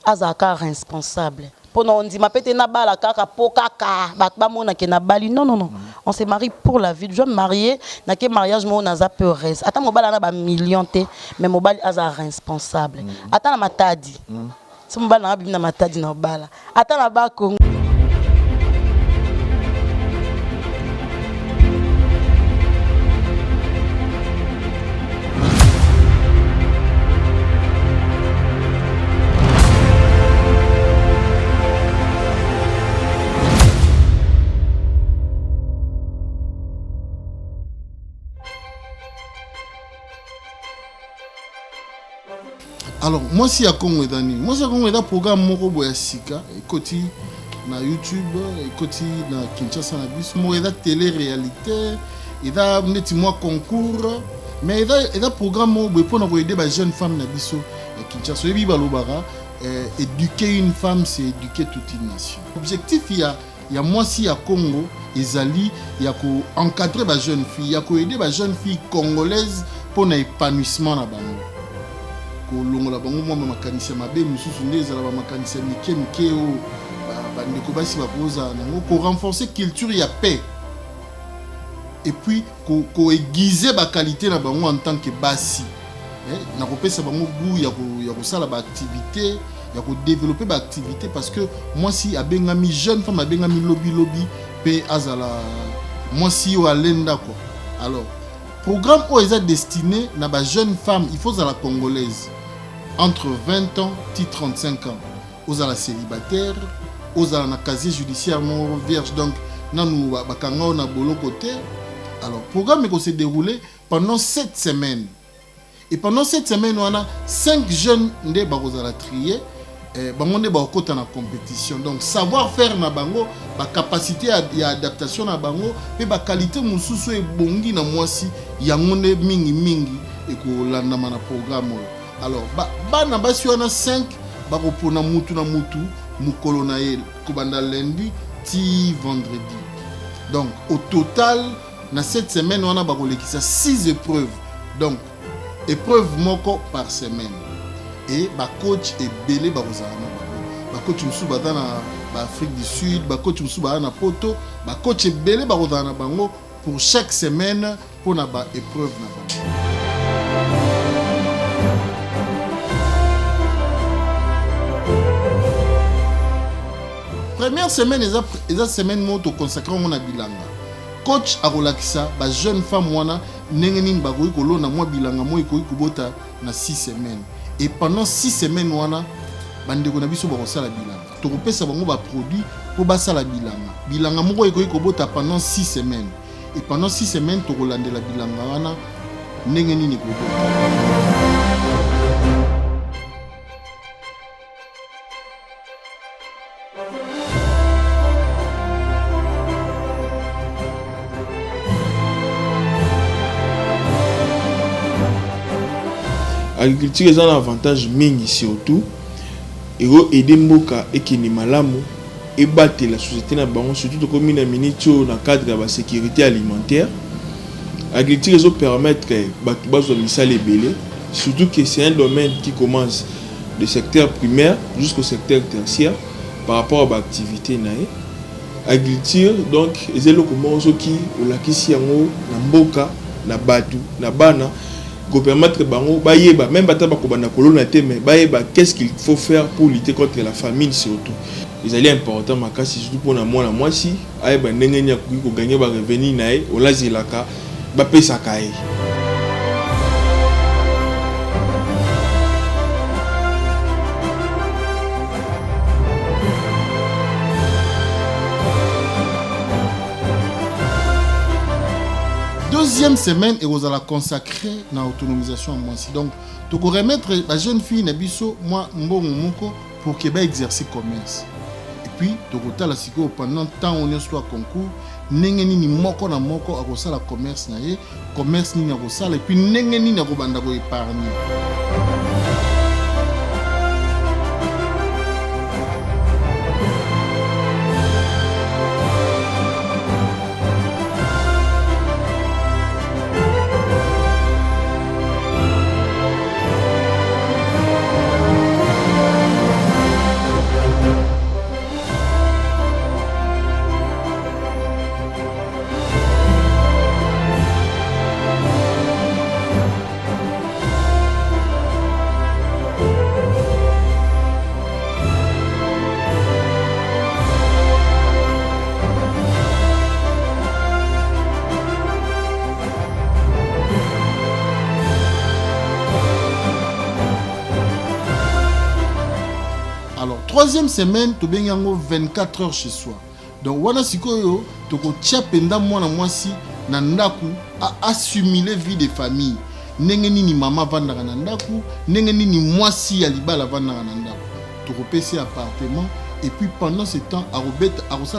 azaka responsable pour on dit ma pete na bala kaka po kaka bat ba mona ke na bali non on se marie pour la vie. Je me marier, na ke mariage mo na za peu reste. Attends mobali na ba million te, mais mobali aza responsable. Attends na matadi. Si mobali na bimina matadi na obala. Attends na ba Congo. Alors, moi si à Congo Dani, moi si à Congo Dani programme moko boya sika, ekoti na YouTube, ekoti na Kinshasa na bis, moi eda télé-réalité, eda neti moi concours, mais eda programme moko boya pour aider ba jeune femme na biso Kinshasa, ebi balobara, éduquer une femme c'est éduquer toute une nation. Objectif il y a moi si à Congo, ezali il y a ko encadrer ba jeune fille, il y a ko aider ba jeune fille congolaise pour na épanouissement na bango. Kolongola bango mwa makanisi mabe mususu nde ezala ba makanisi mike mike o bandeko basi bakoza nango ko renforcer culture ya paix et puis ko aiguiser ba qualité na bango en tant que basi na kopesa bango goût ya ko sala ba activité ya ko développer ba activité parce que moi si abengami jeune femme abengami lobby pe azala moi si o alenda quoi. Alors programme où est destiné na ba jeune femme il faut à la congolaise entre 20 ans et 35 ans aux à la célibataire aux à la casier judiciaire non vierge donc nanou bakanga na bolo côté. Alors programme qui s'est déroulé pendant 7 semaines et pendant 7 semaines on a 5 jeunes nde bakozala trier bango nde bakota na compétition donc savoir faire na bango ba capacité ya adaptation na bango pe ba qualité mususu e bongi na mwasi yango nde mingi et ko landa na programme. Alors bana basi wana 5 bakopona mutu na mutu mukolo na ye kobanda lundi ti vendredi. Donc au total na cette semaine on a bakolekisa 6 épreuves. Donc épreuve moko par semaine. Et ba coach et belé bakozala na bango. Ba coach musu bata na ba Afrique du Sud, ba coach musu ba na Poto, ba coach et belé bakozala na bango pour chaque semaine pour na ba épreuve na bango. Première semaine eza semaine moto consacré mon bilanga. Coach akolakisa ba jeune femme wana ndenge nini bakoki kolona mwa bilanga mo ekoki kobota na 6 semaines. Et pendant 6 semaines wana bandeko na biso bakosala bilanga. Tokopesa bango ba produit pour basala bilanga. Bilanga moko ekoki kobota pendant 6 semaines. Et pendant 6 semaines tokolandela bilanga wana ndenge nini kobota. Agriculture est un avantage mingi surtout et aider mboka et qui ni malamu et battre la société na bango surtout comme une minito dans cadre de la sécurité alimentaire. Agriculture permettre que batu bazo misala ebele surtout que c'est un domaine qui commence du secteur primaire jusqu'au secteur tertiaire par rapport à l'activité nae. Agriculture donc ezelo comment qui olakisi yango na mboka na batu na bana pour permettre bango bayeba même bata bakobana kolona te mais bayeba qu'est-ce qu'il faut faire pour lutter contre la famine surtout. Ils allaient important makasi surtout pour na moi si ayeba ndenge nya ko gagner ba revenu nae olazilaka ba pesa kae. Deuxième semaine et vous allez consacrer na autonomisation à moi. Donc, tu peux remettre la jeune fille Nabiso, moi, Mbongo, pour qu'elle exercer commerce. Et puis, tu peux la siko pendant temps on est soit concours, n'engeni ni moko na moko à ça la commerce na ye, commerce ni na ça et puis n'engeni na banda ko épargner. troisième semaine to bengango 24 heures chez soi. Donc wana sikoyo to ko tia penda mwana mwasi na ndaku a assimiler vie de famille. Ndenge nini mama vandaka na ndaku, ndenge nini mwasi ya libala vandaka na ndaku. To ko pesi appartement et puis pendant ce temps à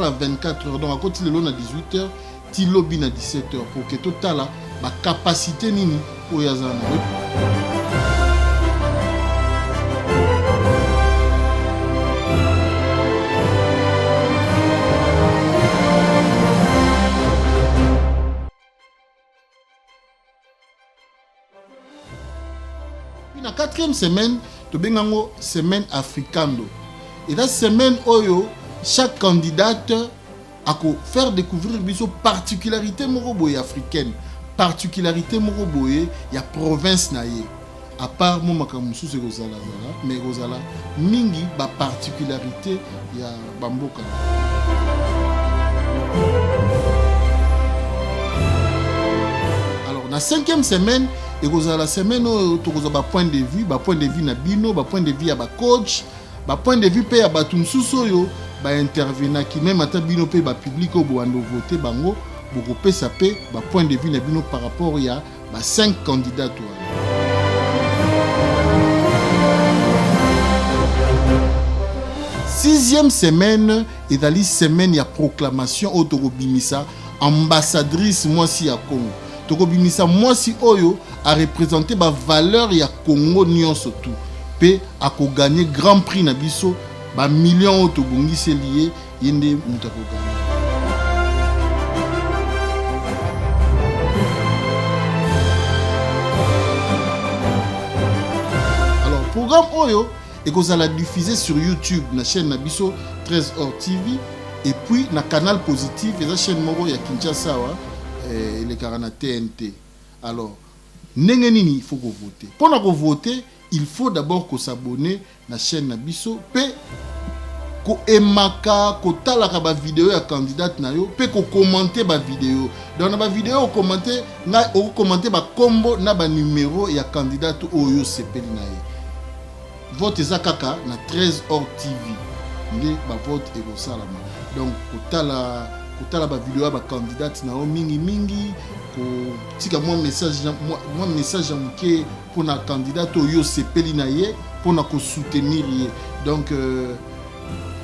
la 24 heures donc à côté le long à 18 heures, ti lobby na 17 heures pour que totala ba capacité nini o yazana. La quatrième semaine, tu as semaine africano. Et dans cette semaine, chaque candidate a faire découvrir les particularités africaines, particularités il y a province naïe. À part moi makamusu c'est Rosala, mais Rosala mingi ba particularité il y a bamboka. Alors la cinquième semaine et la semaine où tu as point de vue na bino, point de vue à coach, point de vue pe à batumsuso intervenant qui même ata bino pe public au boando voter bango boko pe ça pe point de vue na bino par rapport à 5 candidats. Sixième semaine et dans la semaine il y a proclamation autobimisa ambassadrice moi si à Congo. Tokobimisa mwasi oyo a représenté ba valeur ya Congo nyonso tout pe a ko gagner grand prix na biso ba millions auto bongisi lié yende mutako gagner. Alors programme oyo et que ça la diffuser sur YouTube na chaîne na biso 13h TV et puis na canal positif et la chaîne moro ya Kinshasa les carana TNT. Alors, il faut voter. Pour voter, il faut d'abord s'abonner à la chaîne Nabiso, puis ko emaka ko talaka ba vidéo ya candidate na yo, puis ko commenter ba vidéo. Dans ba vidéo commenter na o commenter ba combo na ba numéro ya candidate oyo sepeli na ye. Vote zakaka na 13h TV. Nde ba vote e ko salama. Donc ko tala ba vidéo ba candidate na mingi ko tika moi message muke pour na candidate yo sepeli na ye pour na ko soutenir ye. Donc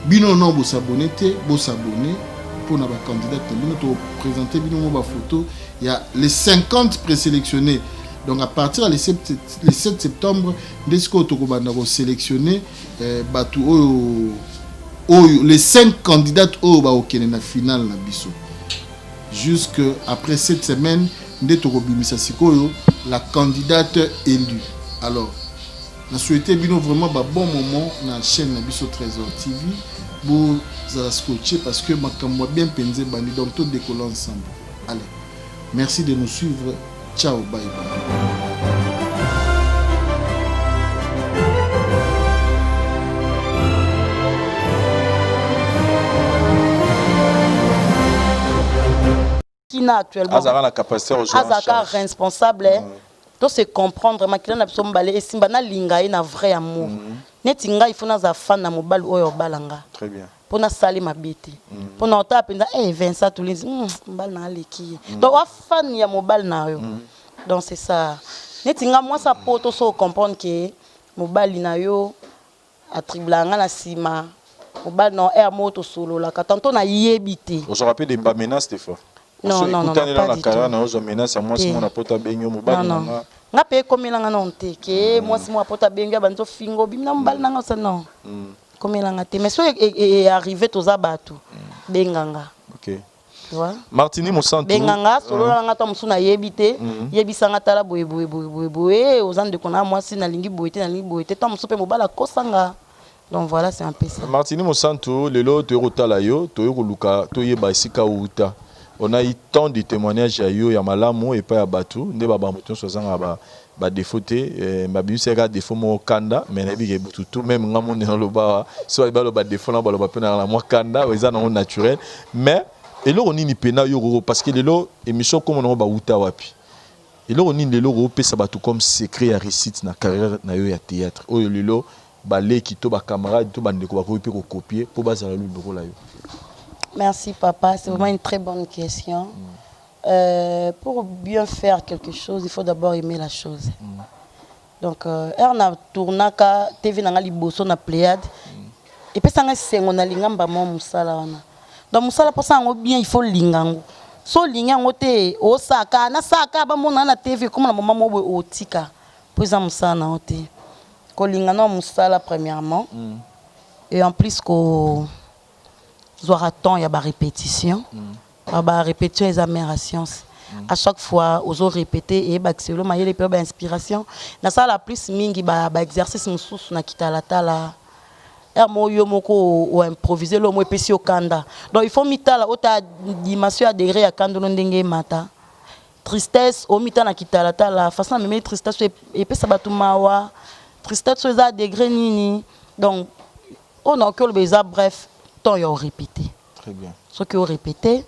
bino non bo s'abonner pour na ba candidate bino to présenter bino mo ba photo, il y a les 50 présélectionnés. Donc à partir du 7 septembre desco to ko banda ko sélectionner batu les 5 candidats au na finale na biso. Jusque après cette semaine, la candidate élue. Alors, on a souhaité vraiment un bon moment dans la chaîne na biso 13h TV pour scotcher parce que ma camwa bien pensé bani donc tout décoller ensemble. Allez, merci de nous suivre. Ciao, bye bye. Actuellement Azaka responsable to se comprendre makila na biso mbale esimba na linga na vrai amour neti nga ifuna za fan na mobali oyo balanga très bien pona sali mabete pona ota penza Vincent Tulinzi mbali na aleki donc wa fan ya mobali na yo donc c'est ça neti nga moi ça poto so comprendre que mobali na yo atriblanga na sima mobali no moto solo la katanto na yebite on se rappelle des menaces des fois. Non, non, pas du tout. Nga pe komelanga non te ke moi si moi pota benga banzo fingo bimna mbal nanga ça non komelanga te mais so est arrivé to za batu benganga OK tu vois Martini Mosanto benganga solo nga to musuna yebite yebisanga tala boye ozande kona moi si na lingi boyete to musope mobala kosanga. Donc voilà, c'est un peu ça. Martini Mosanto lelo to rotala yo to yoluka to yeba sika uta. On a eu tant de témoignages à yo ya malamu et pas à batu nde ba bamuto sozanga ba défauté ma biu sera défaut mo kanda mais na bi ke bututu même ngamo ne lo ba so ba lo ba défaut na ba lo ba pena la mo kanda eza na naturel mais et là on ni pena yo parce que lelo émission comme on ba uta wapi et là on ni lelo pe ça batu comme secret à réussite na carrière na yo ya théâtre o lelo baleki to ba camarade to bandeko bakoki pe ko copier pour bazala lu lokola yo. Merci papa, c'est vraiment une très bonne question. Pour bien faire quelque chose, il faut d'abord aimer la chose. Donc na tournaka TV nanga liboso na Pléiade. Et puis ça nga sengo na lingamba mo musala wana. Donc musala pour ça bien il faut lingango. So lingango te osaka na saka ba mona na TV comme na maman mo otika. Pour ça musala na ote. Ko lingana musala premièrement. Et en plus ko zoaraton ya ba répétition. Ba répétition les améliorations. À chaque fois aux autres répéter et baxelo ma yele pe ba inspiration. Na ça la plus mingi ba exercice mususu na kitalata la. Moyo moko o improviser lo mo epesi o kanda. Donc il faut mitala ota dimension à degré ya kanda no ndenge mata. Tristesse o mitana kitalata la façon même tristesse epesa batu mawa. Tristesse so à degré nini. Donc on a que le beza bref temps yo répéter. Très bien. Ce que on répéter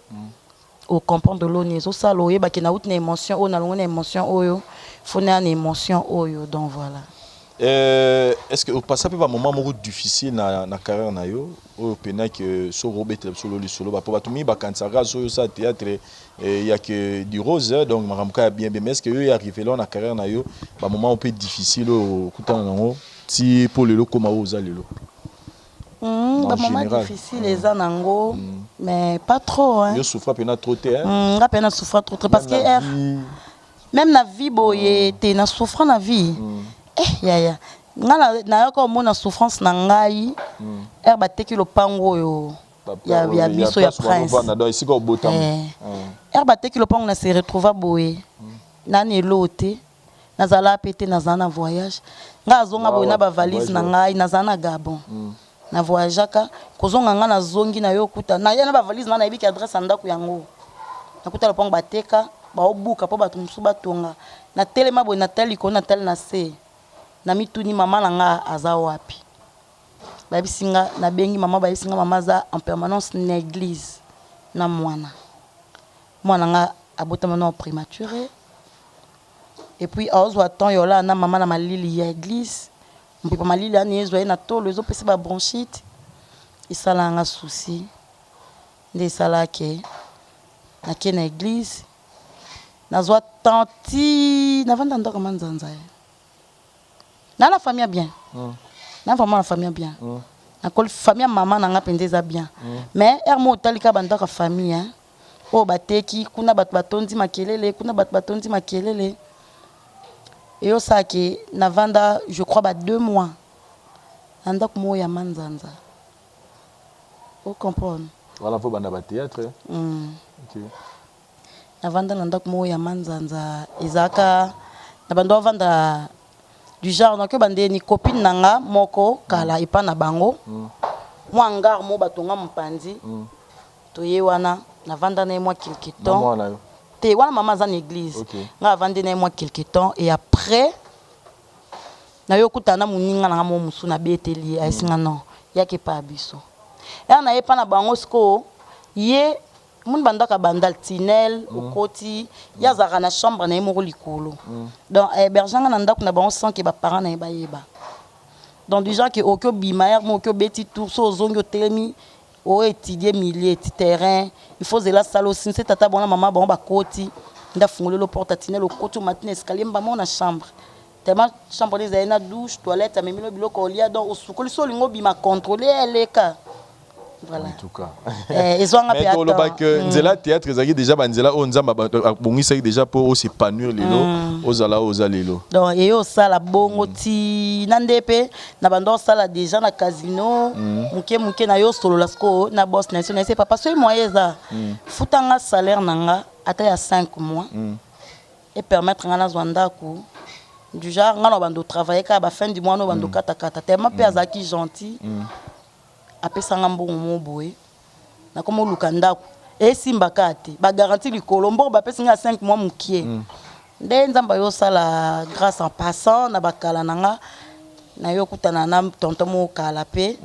au comprendre de l'onezo ça lo yeba ki na outre émotion o na longa émotion oyo faut na émotion oyo donc voilà. Est-ce que vous passez par un moment difficile dans la carrière na yo au pena que so robet solo li solo ba pour batumi ba kansara so ça théâtre il y a que du rose donc maramka bien mais est-ce que yo y arrivé là na carrière na yo ba moment un peu difficile au kutana nango ti pour le comment vous allez lo ba moment difficile les anango mais pas trop hein yo souffre pena trop té hein pena souffre trop parce que même na vie boye té na souffre na vie ya na yako mona souffrance na ngai bateki lopango yo ya biso ya prince bateki lopango na se retrouva boye nani elote nazala pété nazana voyage nga zonga boye na ba valise na ngai nazana Gabon na voyageaka kozonga nga na zongi na yo kuta na yana ba valise na yebiki adresse ndako yango nakuta lopango bateka ba obuka po batu musu batonga na telema boye na tali ko na tali na se na mituni mama nanga aza wapi babisinga na bengi mama babisinga mama za en permanence na église na mwana nga abotama na prématuré et puis ozwa temps yola na mama na malili ya église mpepa malili ani ezwa na tolo ezo pesa ba bronchite isala nga souci nde sala ke na ke na église nazwa tanti na vanda ndo kama nzanza na la famille bien na vraiment la famille bien na kol famille maman nanga pendeza bien mais ermo talika bandaka famille hein o bateki kuna bat batondi makelele kuna bat batondi makelele et au saké na vanda je crois ba 2 mois ndak mo ya manzanza o comprendre voilà faut banda ba théâtre OK na vanda ndak mo ya manzanza izaka na bando vanda du genre donc bande ni copine nanga moko kala ipa na bango moi ngar mo batonga mpandi to ye wana na vanda na moi quelque temps te wana maman za l'église nga vanda na moi quelque temps et après na yo kutana muninga na mo musu na beteli asinga non yake pa biso ya na epa na bango sko ye mun bandaka bandal tinel okoti ya zaka na chambre na yemo likolo donc héberganga na ndako na bango sans que ba parents na yeba donc du genre que okyo bimaire mo okyo beti tout so zongo telemi o étudier milieu terrain il faut zela salo sin c'est tata bona maman bon ba koti nda fungolelo porte tinel okoti matin escalier mba mo na chambre tellement chambre les na douche toilette amemilo biloko olia donc osukoli so lingo bima contrôler eleka. Voilà. En tout cas. Ils ont mais tout le bac nzela théâtre ezaki déjà banzela o nzamba bongisa déjà pour s'épanouir lelo ozala ozalelo. Donc et yo sala bongo ti nandepe na bando sala déjà na casino muke na yo solo lasko na boss national c'est pas parce que moi eza futanga salaire nanga ata ya 5 mois et permettre ngana zwanda ko du genre ngana bando travailler ka ba fin du mois no bando kata tellement pe azaki gentil apesanga mbongo moboye na komo lukandako et simba kate ba garantie likolo mbo ba pesinga 5 mois mukie nde nzamba yo sala grâce en passant na bakala nanga na yo kutana na tonton mo kala pe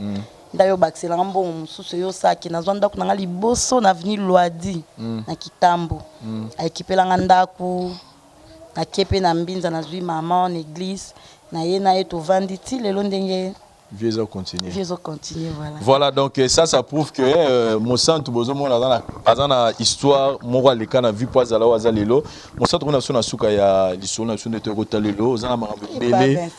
nda yo baxela mbongo mususu yo saki na zwanda ku nanga liboso na avenue Loadi na Kitambo a équipelanga ndako na kepe na mbinza na zwi maman en église na ye to vanditi lelo ndenge vieux continuer. Vieux continuer, voilà. Voilà, donc ça prouve que mon centre, dans la histoire, mon les canaux vu pas à Lelo, mon centre on a son asuka ya l'histoire nationale de Rotalelo, on a belé,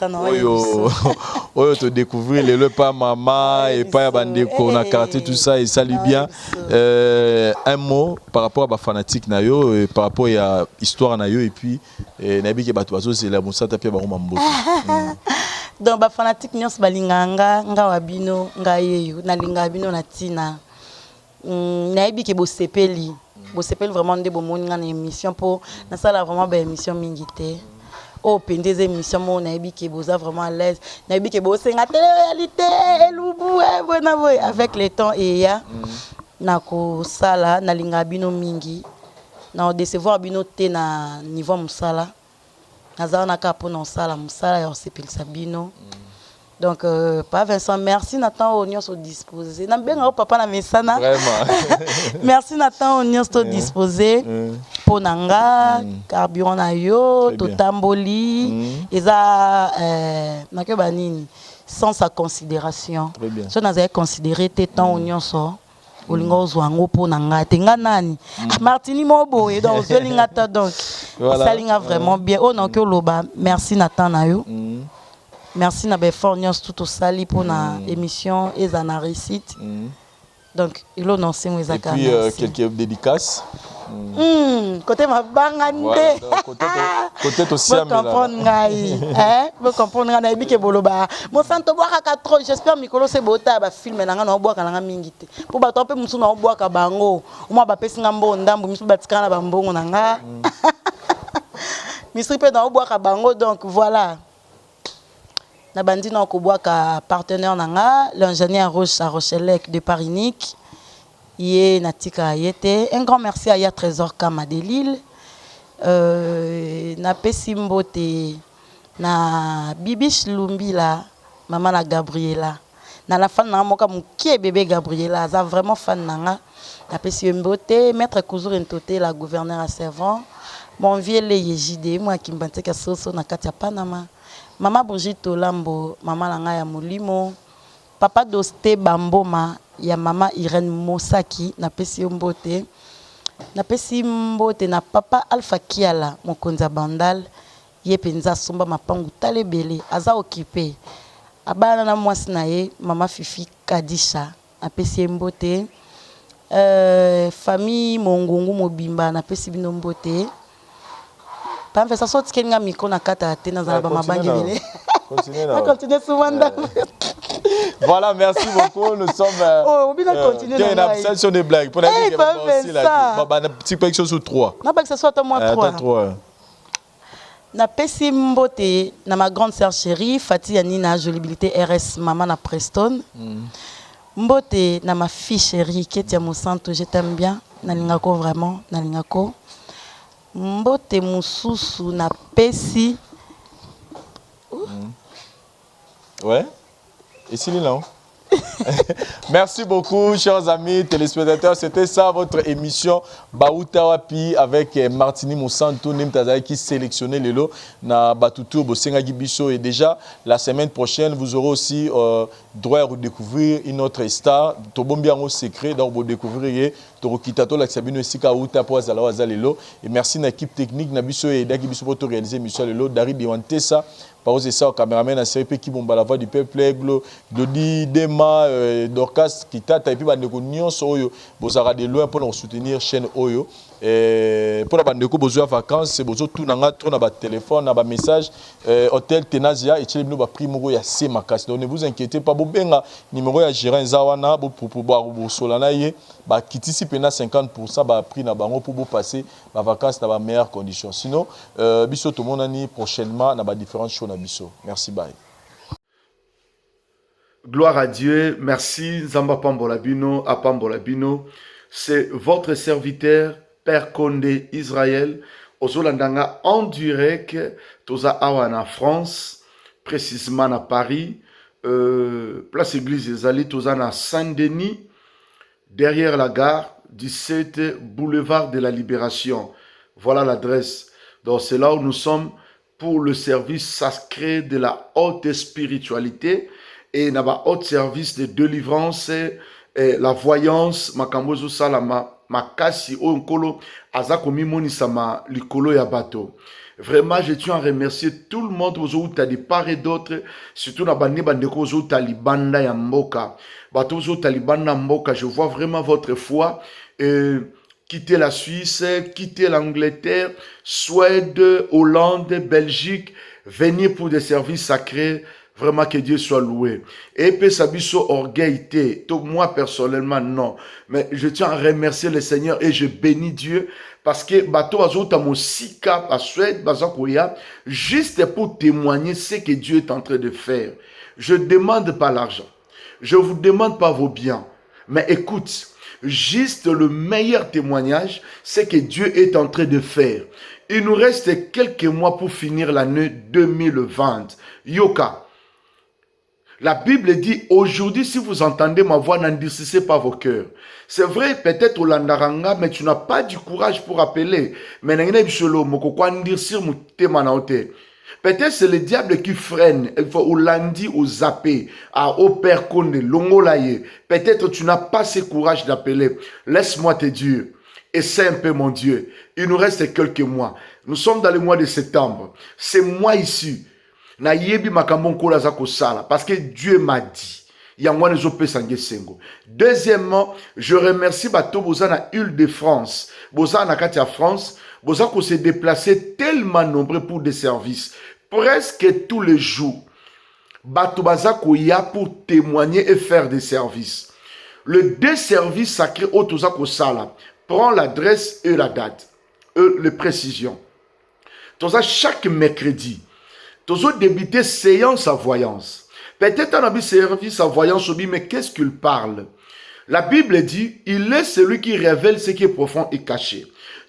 te découvrir le pas maman et pas bandeko na quartier tout ça et ça lui bien. Un mot par rapport à ma fanatique nayo, par rapport à histoire nayo et puis nabi ke batwazo c'est la mon centre pe ba mambo. Donc ba fanatique nyos balinganga nga wabino nga yeyo na linga bino na tina nayebi ke bo sepeli vraiment de bo moninga na émission pour na sala vraiment ba émission mingité o pendeze émission mo nayebi ke boza vraiment à l'aise nayebi ke bo senga télé réalité elubu bona boy avec le temps et ya na ko sala na linga bino mingi na décevoir bino te na niveau musala Nazar n'a qu'à pour non ça la musala et on s'épile Sabino. Donc pas Vincent, merci Nathan Oignon sont disposés. N'a bien papa na mesana. Vraiment. Merci Nathan Oignon sont disposés. Pour nanga carburant na yo, totamboli, eza na ke banini sans sa considération. So nazay considérer Tétan Oignon so. Olingo zwango po nanga tenga nani Martini Mobo et donc Zolinga ta donc ça linga vraiment bien oh non que loba merci Nathan na yo merci na befort nyos tout au sali pour na émission et za na réussite donc il on sait moi et puis quelques dédicaces côté ma bangande côté to siam là comprendre ngai vous comprendre ngai bi ke boloba mo santo boaka ka trop j'espère mikolo se bota ba film na nga na boaka na mingi te po ba to pe musu na boaka bango uma ba pesi ngambo ndambo misu batika na bambongo na nga misri pe na boaka bango donc voilà na bandi na ko boaka partenaire na nga l'ingénieur Roche à Rochelec de Paris-Nic. Yé Natika Yete. Un grand merci à Ya Trésor Kama de Lille. Na Pesimbote, na Bibish Lumbila, maman na Gabriela. Na la fan na moka mukie bébé Gabriela. Ça vraiment fan nanga. Na Pesimbote, maître Kouzour Ntoté, la gouverneure à Servant. Mon vieux le Yejide, moi qui m'bante ka soso na Katia Panama. Maman Brigitte Lambo, maman nanga ya Molimo. Papa Doste Bamboma. Ya mama Irène Mosaki na pesi mbote na papa Alpha Kiala mokonza bandal ye penza somba mapangu talebele aza occupé abana na mwasi na ye mama Fifi Kadisha na pesi mbote famille Mongongo Mobimba na pesi bino mbote pa mfesa sorti kenga miko na kata te na za ba mabangi bile continuez souvent. Voilà, merci beaucoup. Nous sommes. Une absence des blagues. Pour la vie, on a petit peu sur 3. Non, pas que ce soit moi 3. Na pesi mbote na ma grande sœur chérie Fatih Yanina Jolibilité RS maman na Preston. Mbote na ma fille chérie Ketia Mosanto, je t'aime bien. Na lingako vraiment, na lingako. Mbote mususu na pesi. Ouais. Et c'est là. Merci beaucoup, chers amis téléspectateurs. C'était ça votre émission Baoutawapi avec Martini Moussanto Nimtazai qui sélectionnait les lots na Batutu Bosenga Gibiso. Et déjà, la semaine prochaine, vous aurez aussi droit à redécouvrir une autre star. Tobombiango secret, donc vous découvrirez Torokitato Laksabino Sika Outa pour Azalawaza Lelo. Et merci à l'équipe technique Nabiso et Dakibiso pour réaliser l'émission Lelo. Dari Diwantesa. Par exemple, ça, au caméraman, à CRP qui bomba la voix du peuple, Glody, Dema, Dorcas, qui t'a et puis bah nous nions Oyo, vous aurez de loin pour nous soutenir chaîne Oyo. Pour la bande de besoin vacances, c'est besoin tout n'anga trop na bas téléphone, na bas message, hôtel Tenazia et chez nous bas prix moro ya c'est ma casse. Donc ne vous inquiétez pas, bo benga numéro ya gérant Zawana, bo pour boire bo solana yé, bah quitter si pena 50% bah prix na bango pour vous passer bah vacances dans les meilleures conditions. Sinon, biso tout le monde ani prochainement na bas différentes choses na biso. Merci, bye. Gloire à Dieu, merci Zamba Pambolabino, à Pambolabino. C'est votre serviteur, Père Condé Israël, aux Olandanga en direct, Toza Awana France, précisément à Paris, place Église des Alliés, Toza à Saint-Denis, derrière la gare, 17 boulevard de la Libération. Voilà l'adresse. Donc c'est là où nous sommes pour le service sacré de la haute spiritualité. et na ba haute service de délivrance la voyance makambo zo sala makasi o nkolo aza komimonisa ma likolo ya bato. Vraiment, je tiens à remercier tout le monde aux de part et d'autre, surtout na bande bandeko aux talibanda ya mboka. Bato aux talibanda mboka, je vois vraiment votre foi. Quitter la Suisse, quitter l'Angleterre, Suède, Hollande, Belgique, venir pour des services sacrés. Vraiment que Dieu soit loué. Et puis Sabiso orgueil, moi personnellement non. Mais je tiens à remercier le Seigneur et je bénis Dieu parce que bateau azota mon sika à Suède, bazakoya, juste pour témoigner ce que Dieu est en train de faire. Je ne demande pas l'argent. Je ne vous demande pas vos biens. Mais écoute, juste le meilleur témoignage, c'est que Dieu est en train de faire. Il nous reste quelques mois pour finir l'année 2020. Yoka. La Bible dit, aujourd'hui, si vous entendez ma voix, n'endurcissez pas vos cœurs. C'est vrai, peut-être au Landaranga, mais tu n'as pas du courage pour appeler. Mais peut-être c'est le diable qui freine. Il faut au lundi, au zappé, au père Konde, l'ongolaye. Peut-être tu n'as pas ce courage d'appeler. Laisse-moi te dire. Essaie un peu, mon Dieu. Il nous reste quelques mois. Nous sommes dans le mois de septembre. C'est moi ici. Parce que Dieu m'a dit. Deuxièmement, je remercie Bato Bozana Île-de-France. Bozana Katia France. Bozana qu'on s'est déplacé tellement nombreux pour des services. Presque tous les jours. Bato Bazako y a pour témoigner et faire des services. Le deux services sacrés au Tozako Sala. Prends l'adresse et la date. Les précisions. Toza chaque mercredi. Tozo débuter séance à voyance. Peut-être on a vu service à voyance, mais qu'est-ce qu'il parle? La Bible dit, il est celui qui révèle ce qui est profond et caché.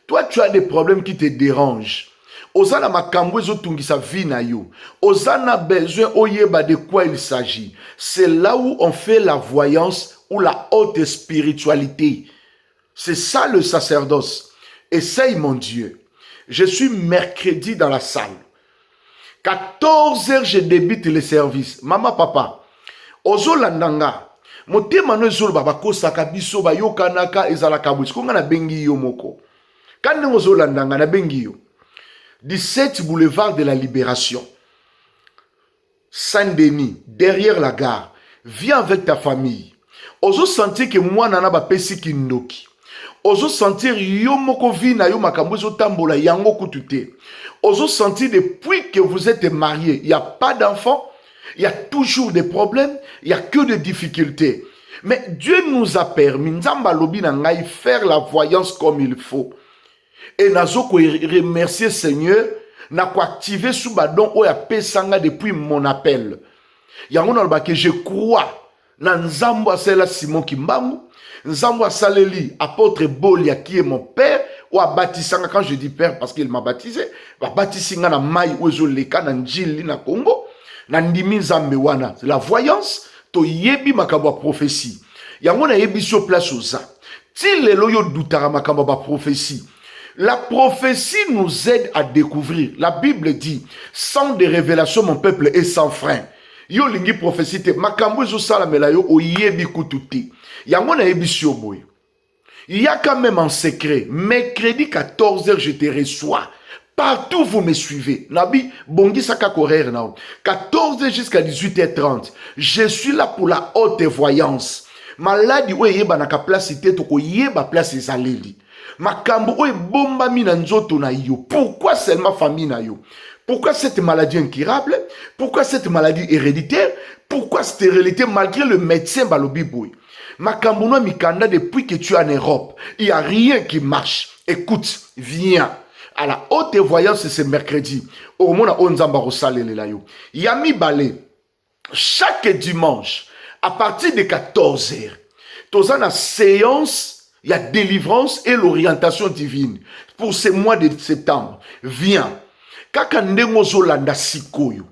Toi, tu as des problèmes qui te dérangent. Ozana makambo ezotungisa vie na yo. Ozana besoin oyeba de quoi il s'agit. C'est là où on fait la voyance ou la haute spiritualité. C'est ça le sacerdoce. Essaye mon Dieu. Je suis mercredi dans la salle. 14h, je débute le service. Maman, papa, ozo landanga. Motema no ezolo baba kosaka biso ba yokanaka ezalaka bwisi. Konga na bengi yo moko. Kande ozo landanga na bengi yo. 17 boulevard de la Libération. Saint-Denis, derrière la gare. Viens avec ta famille. Ozo sentir que moi nana ba pesi kindoki. Ozo sentir yo moko vi na yo makambo zo tambola yango kutute. Ozo sentir depuis que vous êtes mariés, il n'y a pas d'enfants, il y a toujours des problèmes, il n'y a que des difficultés. Mais Dieu nous a permis, Nzamba lobi na ngai, faire la voyance comme il faut. Et nazo ko remercier Seigneur, na ko activer sous badon o ya pesanga depuis mon appel. Yango na ba que je crois na Nzambo asela Simon Kimbangu, Nzambo asaleli apôtre Bolia qui est mon père. Ou à baptisanga, quand je dis père parce qu'il m'a baptisé, va baptisinga na mai ozo leka na njili na Congo, na ndimi Nzambe wana. La voyance, to yebi makabo prophétie. Yango na yebi sur place oza. Ti lelo yo doutara makabo prophétie. La prophétie nous aide à découvrir. La Bible dit, sans des révélations, mon peuple est sans frein. Yo lingi prophétie te makambo ozo sala melayo o yebi kututi. Yango na yebi sur boy. Il y a quand même un secret. Mercredi 14h, je te reçois. Partout, vous me suivez. Nabi, bongi saka korer nao. 14h jusqu'à 18h30. Je suis là pour la haute voyance. Maladi ou yeba naka place ite toko yeba place ezaleli. Makambo ou bomba mina nzoto na yo. Pourquoi seulement famille na yo? Pourquoi cette maladie incurable? Pourquoi cette maladie héréditaire? Pourquoi cette hérédité malgré le médecin balobi boy? Makambono Mikanda, depuis que tu es en Europe, il n'y a rien qui marche. Écoute, viens. À la haute voyance, c'est mercredi. Au moins, on a Yami Balé, chaque dimanche, à partir de 14h, tu as une séance, il y a délivrance et l'orientation divine. Pour ce mois de septembre, viens. Kakandengo Zolanda Sikoyo,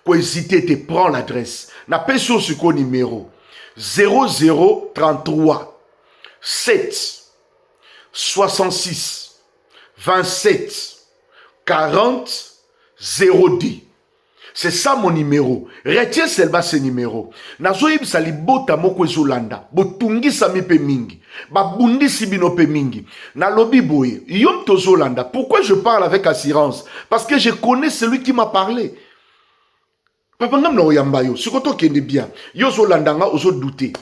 pour hésiter, te prends l'adresse. N'a pas sur ce numéro. 0033 7 66 27 40 010. C'est ça mon numéro. Retiens seulement ce numéro. Nazoyib sali bota moko ezolanda. Botungi sami pe mingi. Babundi sibino pe mingi. Na lobi boye. Yom tozolanda. Pourquoi je parle avec assurance? Parce que je connais celui qui m'a parlé. Papa ngam na oyamba yo. Sikoto kende bien. Yo zolanda nga ozo douter.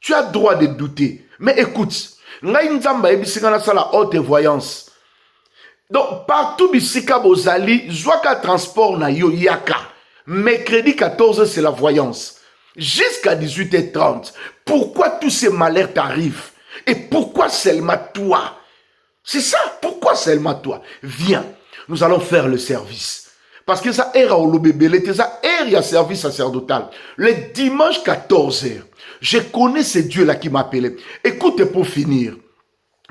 Tu as droit de douter. Mais écoute. Ngai nzamba ebisinga na sala haute voyance. Donc, partout bisika bozali, zwaka transport na yo yaka. Mercredi 14, c'est la voyance. Jusqu'à 18h30. Pourquoi tous ces malheurs t'arrivent? Et pourquoi seulement toi? C'est ça. Pourquoi seulement toi? Viens. Nous allons faire le service. Parce que ça est au lobébélé, ça est à service sacerdotal. Le dimanche 14h. Je connais ce Dieu-là qui m'appelait. Écoute pour finir.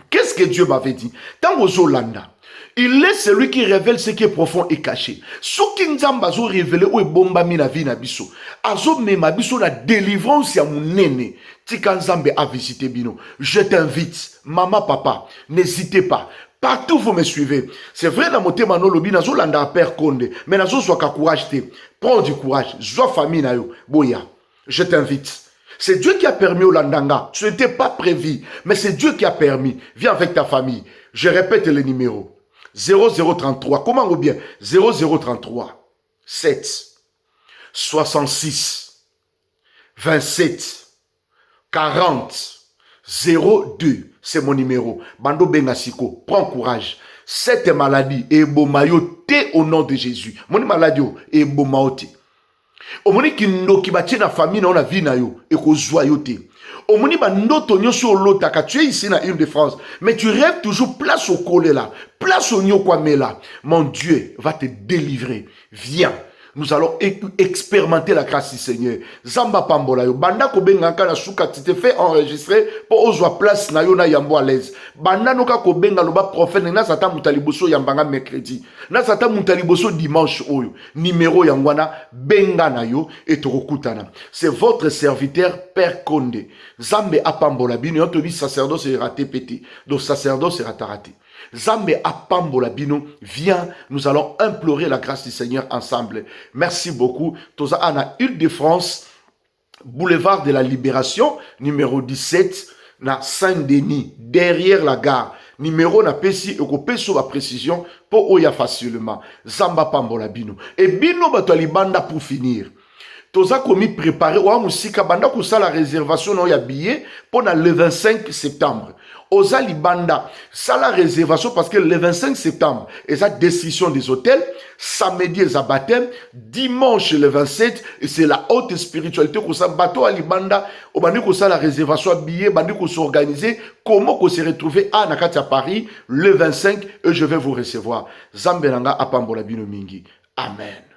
Qu'est-ce que Dieu m'avait dit? Dans aux Olanda. Il est celui qui révèle ce qui est profond et caché. Ce qui nous a révélé où est bomba mi la vie na biso. Azo me ma biso la délivrance ya mon néné. Tika Nzambe a visité bino. Je t'invite, maman, papa, n'hésitez pas. Partout vous me suivez. C'est vrai dans mon thème lobi nazo landa père Konde, mais nazo soka courage te. Prends du courage. Zoa famille na yo. Boya. Je t'invite. C'est Dieu qui a permis au Landanga. Tu n'étais pas prévu, mais c'est Dieu qui a permis. Viens avec ta famille. Je répète les numéros. 0033, comment ou bien 0033 7 66 27 40 02. C'est mon numéro. Bando Bengasiko, prends courage. Cette maladie est bomayote au nom de Jésus. Mon maladie est bomayote. Omoni kindo kibatie na famille na ona vie na yo et ko joyote. Omoni ba ndoto nyoso lotaka, tu es ici na Île de France, mais tu rêves toujours place au collet là, place au nyokwame là. Mon Dieu va te délivrer. Viens. Nous allons expérimenter la grâce du Seigneur. Zamba pambola yo. Banda ko benga kana suka tu te fais enregistrer pour ozwa place na yo na yambo à l'aise. Banda no ka ko benga loba prophète na sata mutaliboso yambanga mercredi. Na sata mutaliboso dimanche oyo. Numéro yangwana benga na yo et tokutana. C'est votre serviteur Père Konde. Zambe apambola bino to bi sacerdoce sera pété. Donc sacerdoce sera raté. Zambe apambola bino, viens, nous allons implorer la grâce du Seigneur ensemble. Merci beaucoup. Toza ana Île de France, boulevard de la Libération, numéro 17, na Saint-Denis, derrière la gare. Numéro na pesi et sur la précision pour oya facilement. Zamba pambola bino. Et bino bato libanda pour finir. Toza komi préparé wa musika banda ko la réservation no ya billet pour le 25 septembre. Oza libanda ça la réservation parce que le 25 septembre et sa décision des hôtels, samedi les baptême, dimanche le 27 et c'est la haute spiritualité ko sa bateau à libanda au bandi ko la réservation billet bandi ko s'organiser comment ko se retrouver à Nakati à Paris le 25 et je vais vous recevoir. Zambelanga apambola bino mingi. Amen.